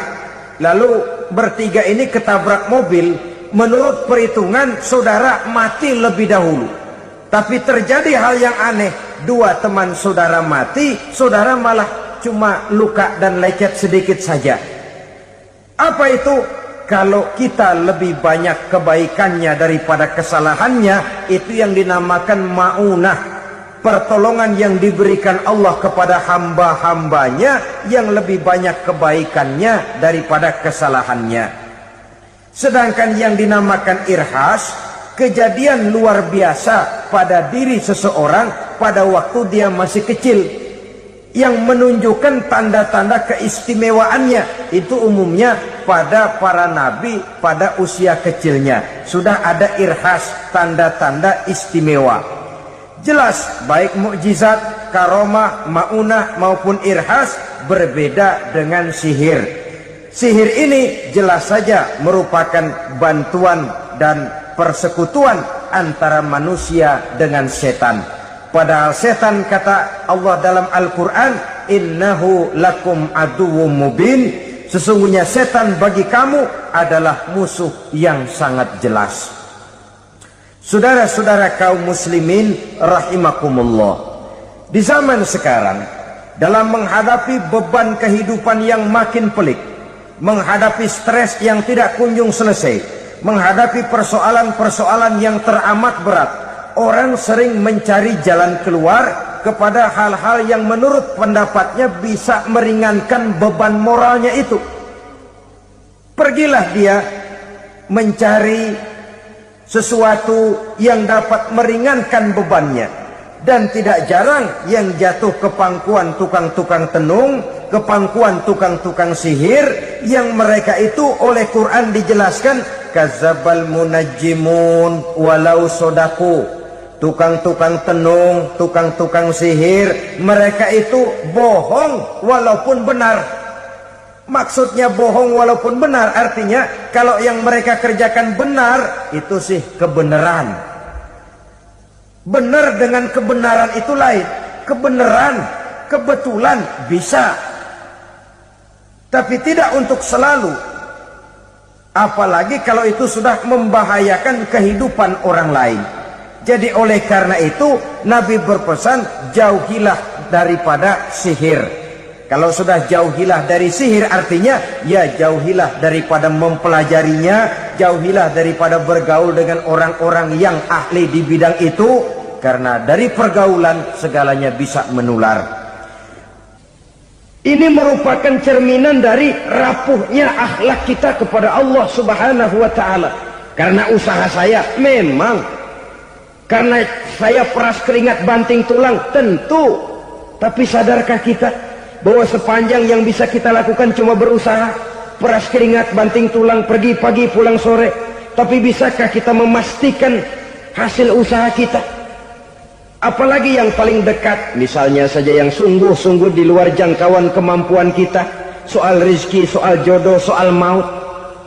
lalu bertiga ini ketabrak mobil. Menurut perhitungan saudara mati lebih dahulu. Tapi terjadi hal yang aneh, dua teman saudara mati, saudara malah cuma luka dan lecet sedikit saja. Apa itu? Kalau kita lebih banyak kebaikannya daripada kesalahannya, itu yang dinamakan ma'unah. Pertolongan yang diberikan Allah kepada hamba-hambanya yang lebih banyak kebaikannya daripada kesalahannya. Sedangkan yang dinamakan irhas, kejadian luar biasa pada diri seseorang pada waktu dia masih kecil, yang menunjukkan tanda-tanda keistimewaannya. Itu umumnya pada para nabi pada usia kecilnya sudah ada irhas, tanda-tanda istimewa. Jelas baik mukjizat, karomah, maunah maupun irhas berbeda dengan sihir. Sihir ini jelas saja merupakan bantuan dan persekutuan antara manusia dengan setan. Padahal setan, kata Allah dalam Al-Quran, innahu lakum aduwwum mubin, sesungguhnya setan bagi kamu adalah musuh yang sangat jelas. Saudara-saudara kaum muslimin rahimakumullah, di zaman sekarang dalam menghadapi beban kehidupan yang makin pelik, menghadapi stres yang tidak kunjung selesai, menghadapi persoalan-persoalan yang teramat berat, orang sering mencari jalan keluar kepada hal-hal yang menurut pendapatnya bisa meringankan beban moralnya itu. Pergilah dia mencari sesuatu yang dapat meringankan bebannya. Dan tidak jarang yang jatuh ke pangkuan tukang-tukang tenung, ke pangkuan tukang-tukang sihir, yang mereka itu oleh Quran dijelaskan kadzabal munajjimun walau sodaku. Tukang-tukang tenung, tukang-tukang sihir, mereka itu bohong walaupun benar. Maksudnya bohong walaupun benar, artinya kalau yang mereka kerjakan benar, itu sih kebenaran. Benar dengan kebenaran itu lain. Kebenaran, kebetulan bisa, tapi tidak untuk selalu. Apalagi kalau itu sudah membahayakan kehidupan orang lain. Jadi oleh karena itu Nabi berpesan, jauhilah daripada sihir. Kalau sudah jauhilah dari sihir, artinya ya jauhilah daripada mempelajarinya, jauhilah daripada bergaul dengan orang-orang yang ahli di bidang itu, karena dari pergaulan segalanya bisa menular. Ini merupakan cerminan dari rapuhnya akhlak kita kepada Allah Subhanahu wa taala. Karena usaha saya memang, karena saya peras keringat banting tulang, tentu. Tapi sadarkah kita bahwa sepanjang yang bisa kita lakukan cuma berusaha, peras keringat, banting tulang, pergi pagi pulang sore. Tapi bisakah kita memastikan hasil usaha kita? Apalagi yang paling dekat, misalnya saja yang sungguh-sungguh di luar jangkauan kemampuan kita, soal rezeki, soal jodoh, soal maut.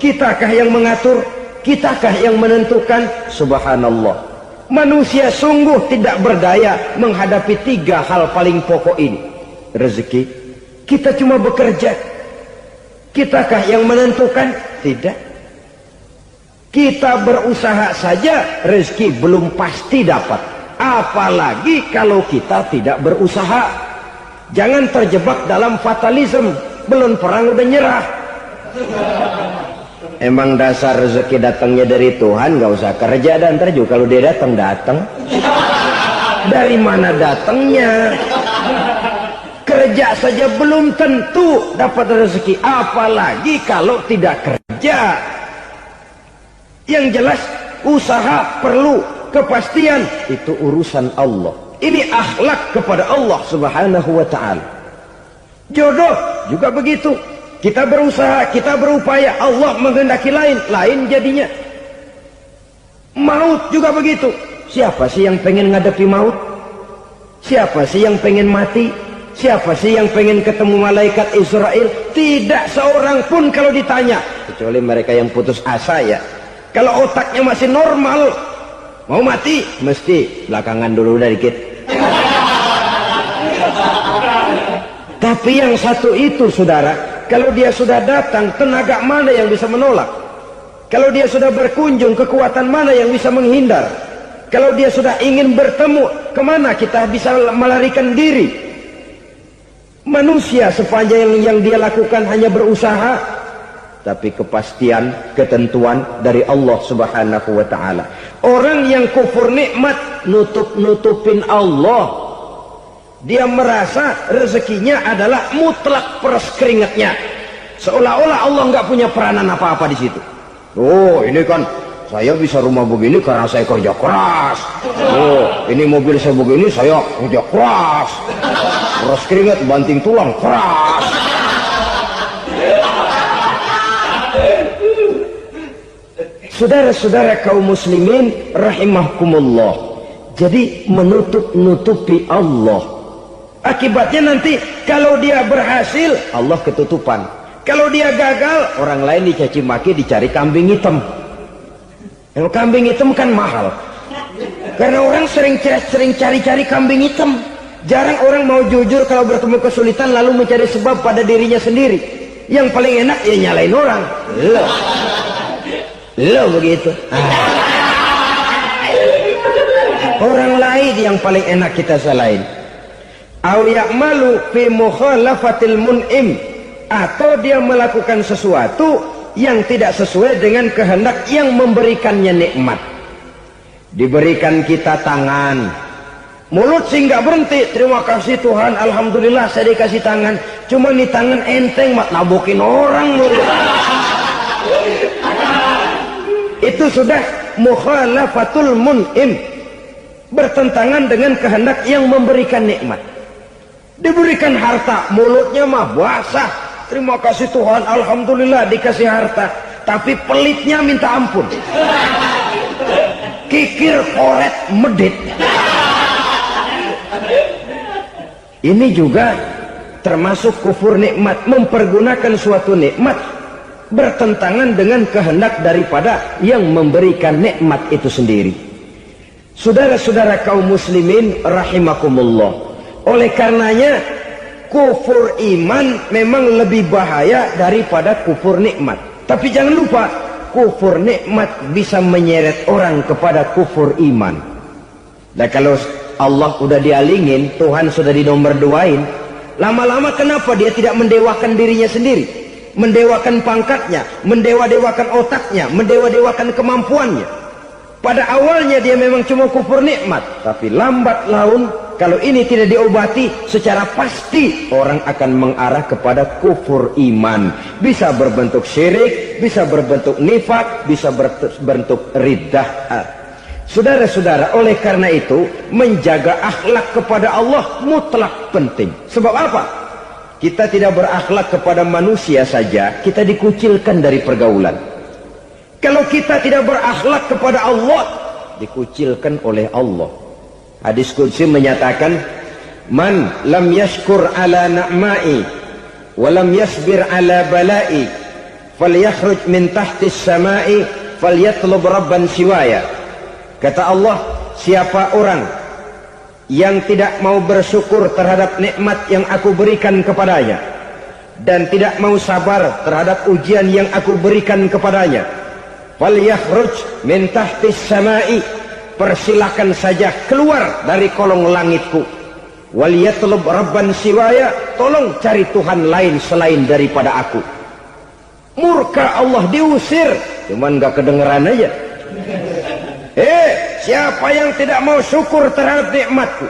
Kitakah yang mengatur? Kitakah yang menentukan? Subhanallah. Manusia sungguh tidak berdaya menghadapi 3 hal paling pokok ini. Rezeki, kita cuma bekerja. Kitakah yang menentukan? Tidak. Kita berusaha saja, rezeki belum pasti dapat. Apalagi kalau kita tidak berusaha. Jangan terjebak dalam fatalisme. Belum perang udah nyerah. Emang dasar rezeki datangnya dari Tuhan, gak usah kerja, dan ntar juga kalau dia datang. Dari mana datangnya? Kerja saja belum tentu dapat rezeki, apalagi kalau tidak kerja. Yang jelas usaha perlu, kepastian itu urusan Allah. Ini akhlak kepada Allah Subhanahu wa taala. Jodoh juga begitu. Kita berusaha, kita berupaya, Allah menghendaki lain jadinya. Maut juga begitu. Siapa sih yang pengen ngadepi maut? Siapa sih yang pengen mati? Siapa sih yang pengen ketemu malaikat Israel? Tidak seorang pun kalau ditanya, kecuali mereka yang putus asa ya. Kalau otaknya masih normal, mau mati mesti belakangan dulu udah dikit. Tapi yang satu itu saudara, kalau dia sudah datang, tenaga mana yang bisa menolak? Kalau dia sudah berkunjung, kekuatan mana yang bisa menghindar? Kalau dia sudah ingin bertemu, kemana kita bisa melarikan diri? Manusia sepanjang yang dia lakukan hanya berusaha, tapi kepastian, ketentuan dari Allah Subhanahu wa taala. Orang yang kufur nikmat nutup-nutupin Allah. Dia merasa rezekinya adalah mutlak peras keringatnya. Seolah-olah Allah nggak punya peranan apa-apa di situ. Oh, ini kan saya bisa rumah begini karena saya kerja keras. Oh, ini mobil saya begini saya kerja keras. Peras keringat banting tulang keras. Saudara-saudara kaum muslimin rahimahkumullah. Jadi menutup-nutupi Allah. Akibatnya nanti kalau dia berhasil, Allah ketutupan. Kalau dia gagal, orang lain dicaci maki, dicari kambing hitam. Yang kambing hitam kan mahal. Karena orang sering cari-cari kambing hitam. Jarang orang mau jujur kalau bertemu kesulitan lalu mencari sebab pada dirinya sendiri. Yang paling enak ya nyalain orang. Lo begitu. Orang lain yang paling enak kita salahin. Aw ya'malu fi mukhalafatil mun'im, atau dia melakukan sesuatu yang tidak sesuai dengan kehendak yang memberikannya nikmat. Diberikan kita tangan, mulut sih nggak berhenti, terima kasih Tuhan, alhamdulillah saya dikasih tangan. Cuma nih tangan enteng mat nabokin orang mulut. Itu sudah mukhalafatul mun'im, bertentangan dengan kehendak yang memberikan nikmat. Diberikan harta, mulutnya mah basah, terima kasih Tuhan, alhamdulillah dikasih harta, tapi pelitnya minta ampun, kikir koret medit. Ini juga termasuk kufur nikmat, mempergunakan suatu nikmat bertentangan dengan kehendak daripada yang memberikan nikmat itu sendiri. Saudara-saudara kaum muslimin rahimakumullah, oleh karenanya kufur iman memang lebih bahaya daripada kufur nikmat. Tapi jangan lupa, kufur nikmat bisa menyeret orang kepada kufur iman. Dan kalau Allah udah dialingin, Tuhan sudah dinomor duain, lama-lama kenapa dia tidak mendewakan dirinya sendiri, mendewakan pangkatnya, mendewa-dewakan otaknya, mendewa-dewakan kemampuannya? Pada awalnya dia memang cuma kufur nikmat, tapi lambat laun kalau ini tidak diobati secara pasti orang akan mengarah kepada kufur iman. Bisa berbentuk syirik, bisa berbentuk nifak, bisa berbentuk riddah. Saudara-saudara, oleh karena itu menjaga akhlak kepada Allah mutlak penting. Sebab apa? Kita tidak berakhlak kepada manusia saja, kita dikucilkan dari pergaulan. Kalau kita tidak berakhlak kepada Allah, dikucilkan oleh Allah. Hadis qudsi menyatakan, man lam yashkur ala na'ma'i wa lam yasbir ala bala'i falyakhruj min tahtis sama'i falyatlub rabban siwaya. Kata Allah, siapa orang yang tidak mau bersyukur terhadap nikmat yang aku berikan kepadanya dan tidak mau sabar terhadap ujian yang aku berikan kepadanya, falyakhruj min tahtis sama'i, persilakan saja keluar dari kolong langitku, waliyatlub rabban siwaya, tolong cari Tuhan lain selain daripada aku. Murka Allah, diusir, cuman gak kedengeran aja. Siapa yang tidak mau syukur terhadap nikmatku,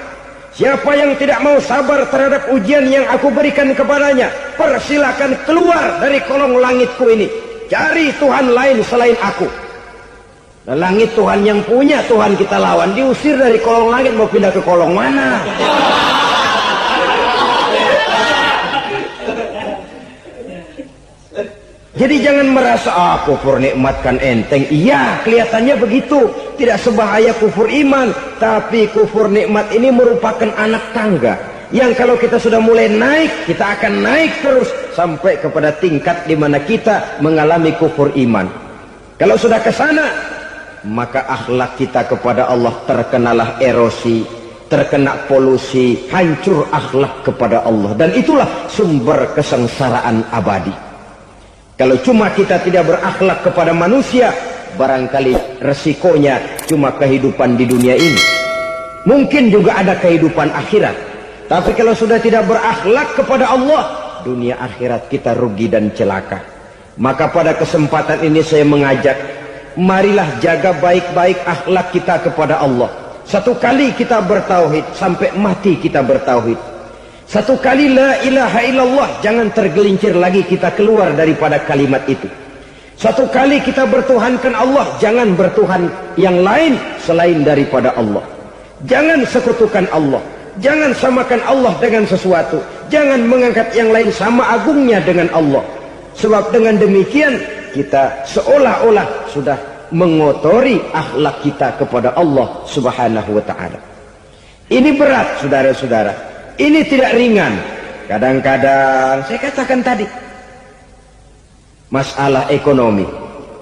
siapa yang tidak mau sabar terhadap ujian yang aku berikan kepadanya, persilakan keluar dari kolong langitku ini, cari Tuhan lain selain aku. Nah, langit Tuhan yang punya, Tuhan kita lawan, diusir dari kolong langit, mau pindah ke kolong mana? Jadi jangan merasa kufur nikmat kan enteng. Iya, kelihatannya begitu, tidak sebahaya kufur iman. Tapi kufur nikmat ini merupakan anak tangga yang kalau kita sudah mulai naik, kita akan naik terus sampai kepada tingkat di mana kita mengalami kufur iman. Kalau sudah ke sana, maka akhlak kita kepada Allah terkenalah erosi, terkena polusi, hancur akhlak kepada Allah, dan itulah sumber kesengsaraan abadi. Kalau cuma kita tidak berakhlak kepada manusia, barangkali resikonya cuma kehidupan di dunia ini. Mungkin juga ada kehidupan akhirat. Tapi kalau sudah tidak berakhlak kepada Allah, dunia akhirat kita rugi dan celaka. Maka pada kesempatan ini saya mengajak, marilah jaga baik-baik akhlak kita kepada Allah. Satu kali kita bertauhid, sampai mati kita bertauhid. Satu kali la ilaha illallah, jangan tergelincir lagi kita keluar daripada kalimat itu. Satu kali kita bertuhankan Allah, jangan bertuhan yang lain selain daripada Allah. Jangan sekutukan Allah. Jangan samakan Allah dengan sesuatu. Jangan mengangkat yang lain sama agungnya dengan Allah. Sebab dengan demikian kita seolah-olah sudah mengotori akhlak kita kepada Allah Subhanahu wa ta'ala. Ini berat, saudara-saudara. Ini tidak ringan. Kadang-kadang saya katakan tadi, masalah ekonomi.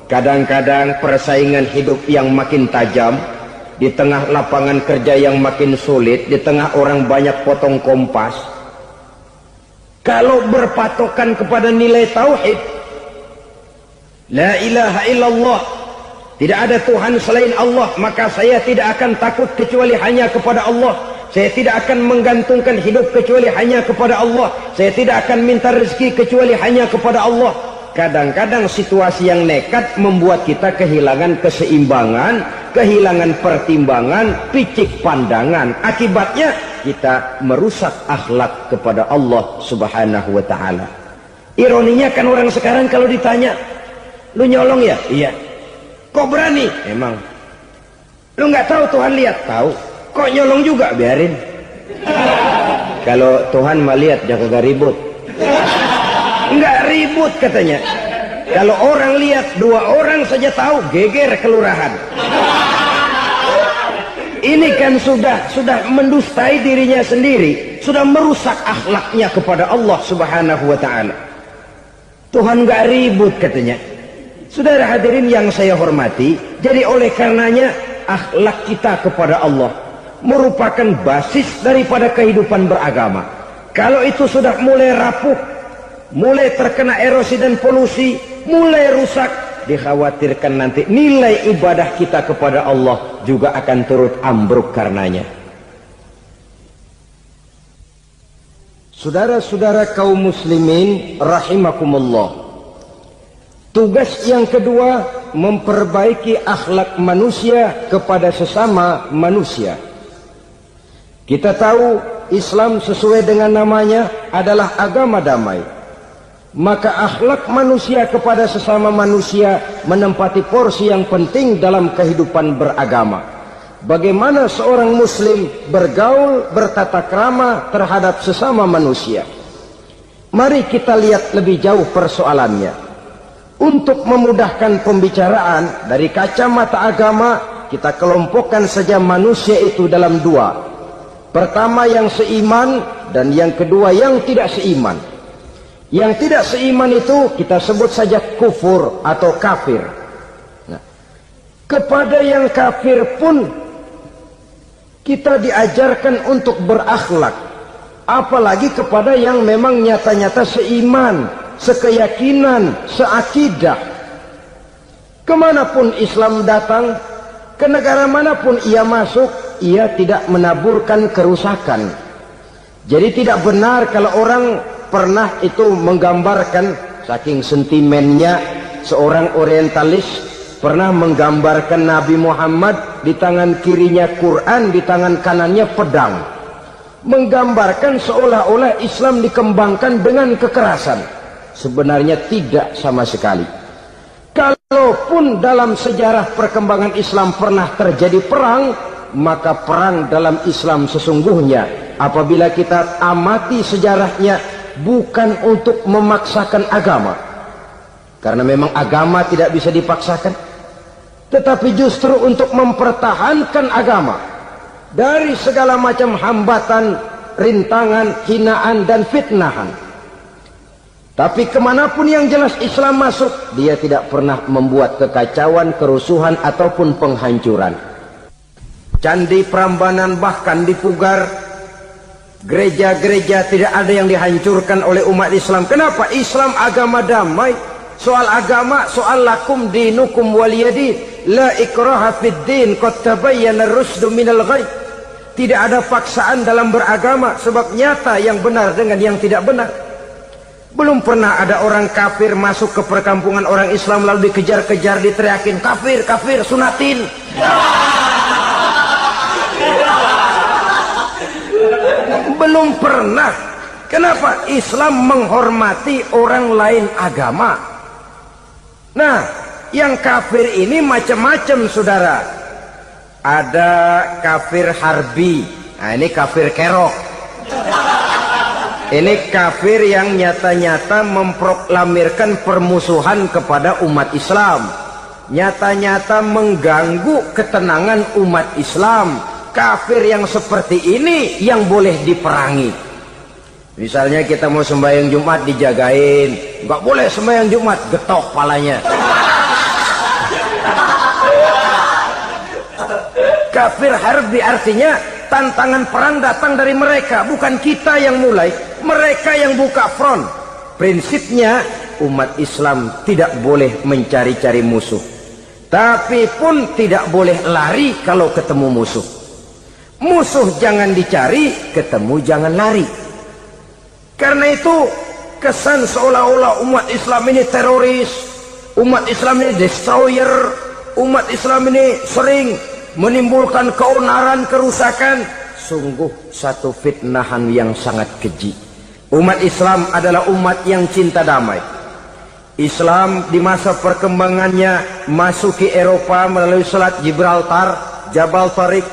Kadang-kadang persaingan hidup yang makin tajam, di tengah lapangan kerja yang makin sulit, di tengah orang banyak potong kompas. Kalau berpatokan kepada nilai tauhid, la ilaha illallah, tidak ada Tuhan selain Allah, maka saya tidak akan takut kecuali hanya kepada Allah. Saya tidak akan menggantungkan hidup kecuali hanya kepada Allah. Saya tidak akan minta rezeki kecuali hanya kepada Allah. Kadang-kadang situasi yang nekat membuat kita kehilangan keseimbangan, kehilangan pertimbangan, picik pandangan. Akibatnya kita merusak akhlak kepada Allah Subhanahu wa ta'ala. Ironinya kan orang sekarang kalau ditanya, lu nyolong ya? Iya. Kok berani? Emang. Lu nggak tahu Tuhan lihat? Tahu. Kok nyolong juga? Biarin. Kalau Tuhan mah lihat, jangan kagak ribut. Enggak ribut katanya. Kalau orang lihat, 2 orang saja tahu, geger kelurahan. Ini kan sudah mendustai dirinya sendiri, sudah merusak akhlaknya kepada Allah Subhanahu wa ta'ala. Tuhan enggak ribut katanya. Saudara hadirin yang saya hormati, jadi oleh karenanya akhlak kita kepada Allah merupakan basis daripada kehidupan beragama. Kalau itu sudah mulai rapuh, mulai terkena erosi dan polusi, mulai rusak, dikhawatirkan nanti nilai ibadah kita kepada Allah juga akan turut ambruk karenanya. Saudara-saudara kaum muslimin rahimakumullah, tugas yang kedua memperbaiki akhlak manusia kepada sesama manusia. Kita tahu Islam sesuai dengan namanya adalah agama damai. Maka akhlak manusia kepada sesama manusia menempati porsi yang penting dalam kehidupan beragama. Bagaimana seorang muslim bergaul, bertata krama terhadap sesama manusia. Mari kita lihat lebih jauh persoalannya. Untuk memudahkan pembicaraan dari kacamata agama, kita kelompokkan saja manusia itu dalam 2. Pertama yang seiman dan yang kedua yang tidak seiman. Yang tidak seiman itu kita sebut saja kufur atau kafir. Nah, kepada yang kafir pun kita diajarkan untuk berakhlak. Apalagi kepada yang memang nyata-nyata seiman, sekeyakinan, seakidah. Kemanapun Islam datang, ke negara manapun ia masuk, ia tidak menaburkan kerusakan. Jadi tidak benar kalau orang pernah itu menggambarkan, saking sentimennya seorang orientalis pernah menggambarkan Nabi Muhammad di tangan kirinya Quran, di tangan kanannya pedang, menggambarkan seolah-olah Islam dikembangkan dengan kekerasan. Sebenarnya tidak sama sekali. Kalaupun dalam sejarah perkembangan Islam pernah terjadi perang, maka perang dalam Islam sesungguhnya apabila kita amati sejarahnya bukan untuk memaksakan agama, karena memang agama tidak bisa dipaksakan, tetapi justru untuk mempertahankan agama dari segala macam hambatan, rintangan, hinaan dan fitnahan. Tapi kemanapun yang jelas Islam masuk, dia tidak pernah membuat kekacauan, kerusuhan ataupun penghancuran. Candi Prambanan bahkan dipugar, gereja-gereja tidak ada yang dihancurkan oleh umat Islam. Kenapa? Islam agama damai. Soal agama, soal lakum dinukum waliyadin, la ikraha fid din, qad tabayyana ar-rusdu minal ghayy. Tidak ada paksaan dalam beragama, sebab nyata yang benar dengan yang tidak benar. Belum pernah ada orang kafir masuk ke perkampungan orang Islam lalu dikejar-kejar, diteriakin kafir, kafir, sunatin. Belum pernah. Kenapa? Islam menghormati orang lain agama. Nah, yang kafir ini macam-macam, saudara. Ada kafir harbi. Nah, ini kafir kerok. Ini kafir yang nyata-nyata memproklamirkan permusuhan kepada umat Islam. Nyata-nyata mengganggu ketenangan umat Islam. Kafir yang seperti ini yang boleh diperangi. Misalnya kita mau sembahyang Jumat dijagain. Nggak boleh sembahyang Jumat, getok palanya. Kafir harbi artinya tantangan perang datang dari mereka, bukan kita yang mulai. Mereka yang buka front. Prinsipnya umat Islam tidak boleh mencari-cari musuh, tapi pun tidak boleh lari kalau ketemu musuh. Musuh jangan dicari, ketemu jangan lari. Karena itu kesan seolah-olah umat Islam ini teroris, umat Islam ini destroyer, umat Islam ini sering menimbulkan keonaran, kerusakan. Sungguh satu fitnahan yang sangat keji. Umat Islam adalah umat yang cinta damai. Islam di masa perkembangannya masuki Eropa melalui Selat Gibraltar, Jabal Tariq,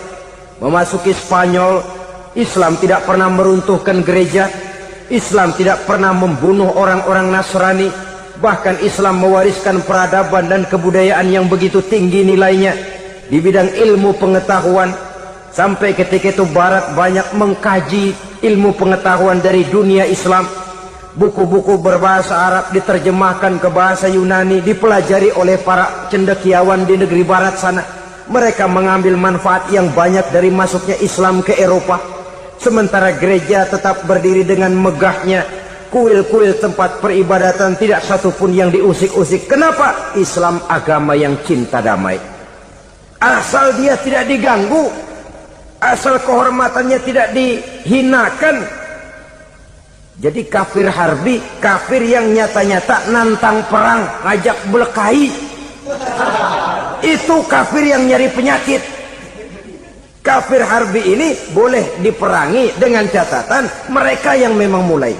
memasuki Spanyol. Islam tidak pernah meruntuhkan gereja. Islam tidak pernah membunuh orang-orang Nasrani. Bahkan Islam mewariskan peradaban dan kebudayaan yang begitu tinggi nilainya di bidang ilmu pengetahuan. Sampai ketika itu Barat banyak mengkaji ilmu pengetahuan dari dunia Islam. Buku-buku berbahasa Arab diterjemahkan ke bahasa Yunani, dipelajari oleh para cendekiawan di negeri Barat sana. Mereka mengambil manfaat yang banyak dari masuknya Islam ke Eropa. Sementara gereja tetap berdiri dengan megahnya. Kuil-kuil tempat peribadatan tidak satupun yang diusik-usik. Kenapa? Islam agama yang cinta damai. Asal dia tidak diganggu, asal kehormatannya tidak dihinakan. Jadi kafir harbi, kafir yang nyata-nyata nantang perang, ngajak berkelahi. Itu kafir yang nyari penyakit. Kafir harbi ini boleh diperangi dengan catatan mereka yang memang mulai.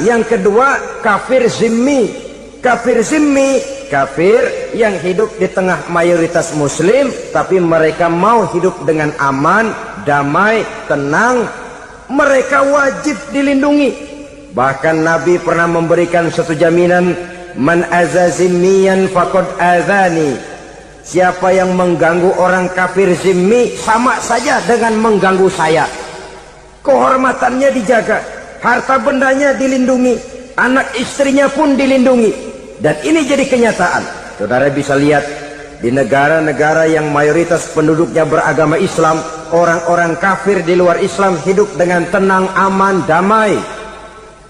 Yang kedua kafir zimmi. Kafir zimmi, kafir yang hidup di tengah mayoritas muslim, tapi mereka mau hidup dengan aman, damai, tenang. Mereka wajib dilindungi. Bahkan Nabi pernah memberikan satu jaminan, man azazimiyan faqad azani. Siapa yang mengganggu orang kafir zimmi sama saja dengan mengganggu saya. Kehormatannya dijaga, harta bendanya dilindungi, anak istrinya pun dilindungi. Dan ini jadi kenyataan. Saudara bisa lihat di negara-negara yang mayoritas penduduknya beragama Islam, orang-orang kafir di luar Islam hidup dengan tenang, aman, damai.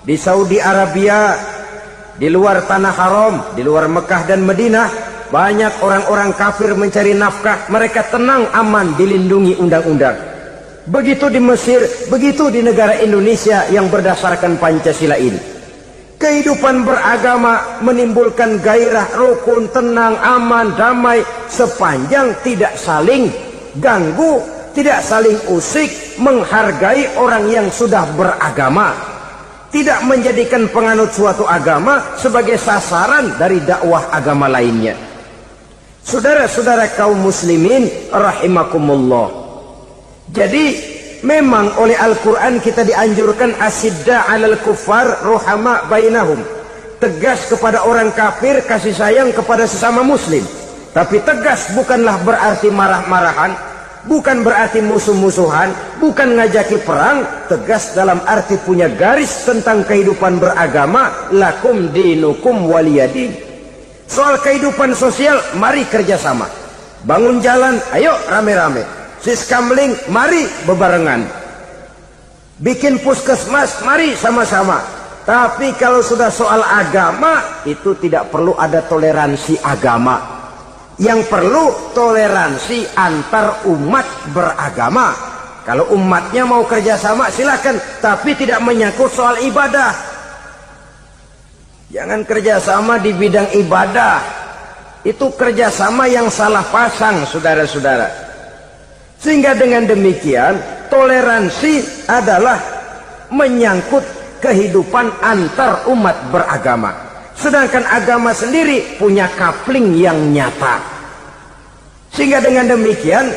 Di Saudi Arabia, di luar tanah haram, di luar Mekah dan Madinah, banyak orang-orang kafir mencari nafkah. Mereka tenang, aman, dilindungi undang-undang. Begitu di Mesir, begitu di negara Indonesia yang berdasarkan Pancasila ini. Kehidupan beragama menimbulkan gairah, rukun, tenang, aman, damai, sepanjang tidak saling ganggu, tidak saling usik, menghargai orang yang sudah beragama, tidak menjadikan penganut suatu agama sebagai sasaran dari dakwah agama lainnya. Saudara-saudara kaum muslimin rahimakumullah. Jadi memang oleh Al-Quran kita dianjurkan asidda alal kuffar ruhama bainahum. Tegas kepada orang kafir, kasih sayang kepada sesama muslim. Tapi tegas bukanlah berarti marah-marahan, bukan berarti musuh-musuhan, bukan ngajaki perang. Tegas dalam arti punya garis tentang kehidupan beragama. Lakum dinukum waliyadin. Soal kehidupan sosial, mari kerjasama. Bangun jalan, ayo rame-rame. Siskamling, mari bebarengan. Bikin puskesmas, mari sama-sama. Tapi kalau sudah soal agama, itu tidak perlu ada toleransi agama. Yang perlu toleransi antar umat beragama. Kalau umatnya mau kerjasama silakan, tapi tidak menyangkut soal ibadah. Jangan kerjasama di bidang ibadah. Itu kerjasama yang salah pasang, saudara-saudara. Sehingga dengan demikian, toleransi adalah menyangkut kehidupan antar umat beragama. Sedangkan agama sendiri punya coupling yang nyata. Sehingga dengan demikian,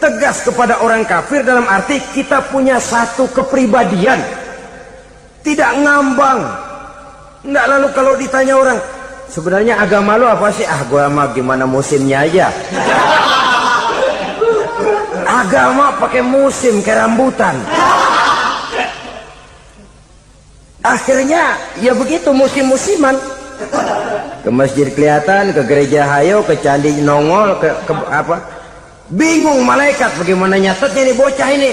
tegas kepada orang kafir dalam arti kita punya satu kepribadian. Tidak ngambang. Enggak, lalu kalau ditanya orang, sebenarnya agama lo apa sih? Gua mah gimana musimnya aja. Agama pakai musim kayak rambutan. Akhirnya ya begitu, musim-musiman. Ke masjid kelihatan, ke gereja hayo, ke candi nongol, ke apa? Bingung malaikat bagaimana nyatetnya nih bocah ini.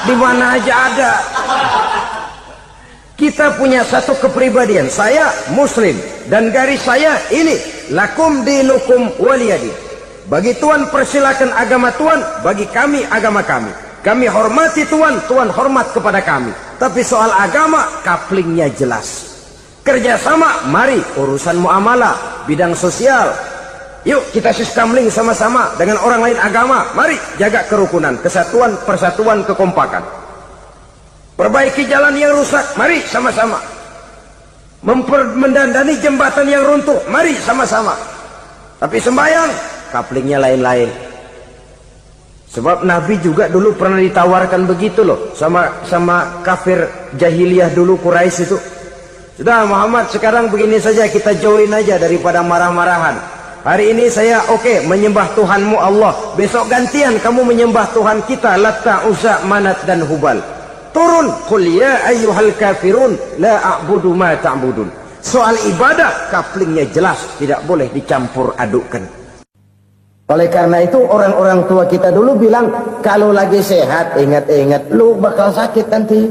Di mana aja ada. Kita punya satu kepribadian. Saya muslim dan garis saya ini, lakum dinukum waliyadin. Bagi Tuhan persilakan agama Tuhan, bagi kami agama kami. Kami hormati Tuhan, Tuhan hormat kepada kami. Tapi soal agama, couplingnya jelas. Kerjasama, mari urusan muamalah, bidang sosial. Yuk kita sistemling sama-sama dengan orang lain agama. Mari jaga kerukunan, kesatuan, persatuan, kekompakan. Perbaiki jalan yang rusak, mari sama-sama. Mendandani jembatan yang runtuh, mari sama-sama. Tapi sembahyang, couplingnya lain-lain. Sebab Nabi juga dulu pernah ditawarkan begitu loh, sama kafir jahiliyah dulu, Quraisy itu. Sudah Muhammad, sekarang begini saja, kita join aja daripada marah-marahan. Hari ini saya oke, menyembah Tuhanmu Allah. Besok gantian kamu menyembah Tuhan kita, Latta, Uzza, Manat dan Hubal. Turun, qul ya ayyuhal kafirun la a'budu ma ta'budun. Soal ibadah, couplingnya jelas, tidak boleh dicampur adukkan. Oleh karena itu orang-orang tua kita dulu bilang, kalau lagi sehat ingat-ingat lu bakal sakit nanti.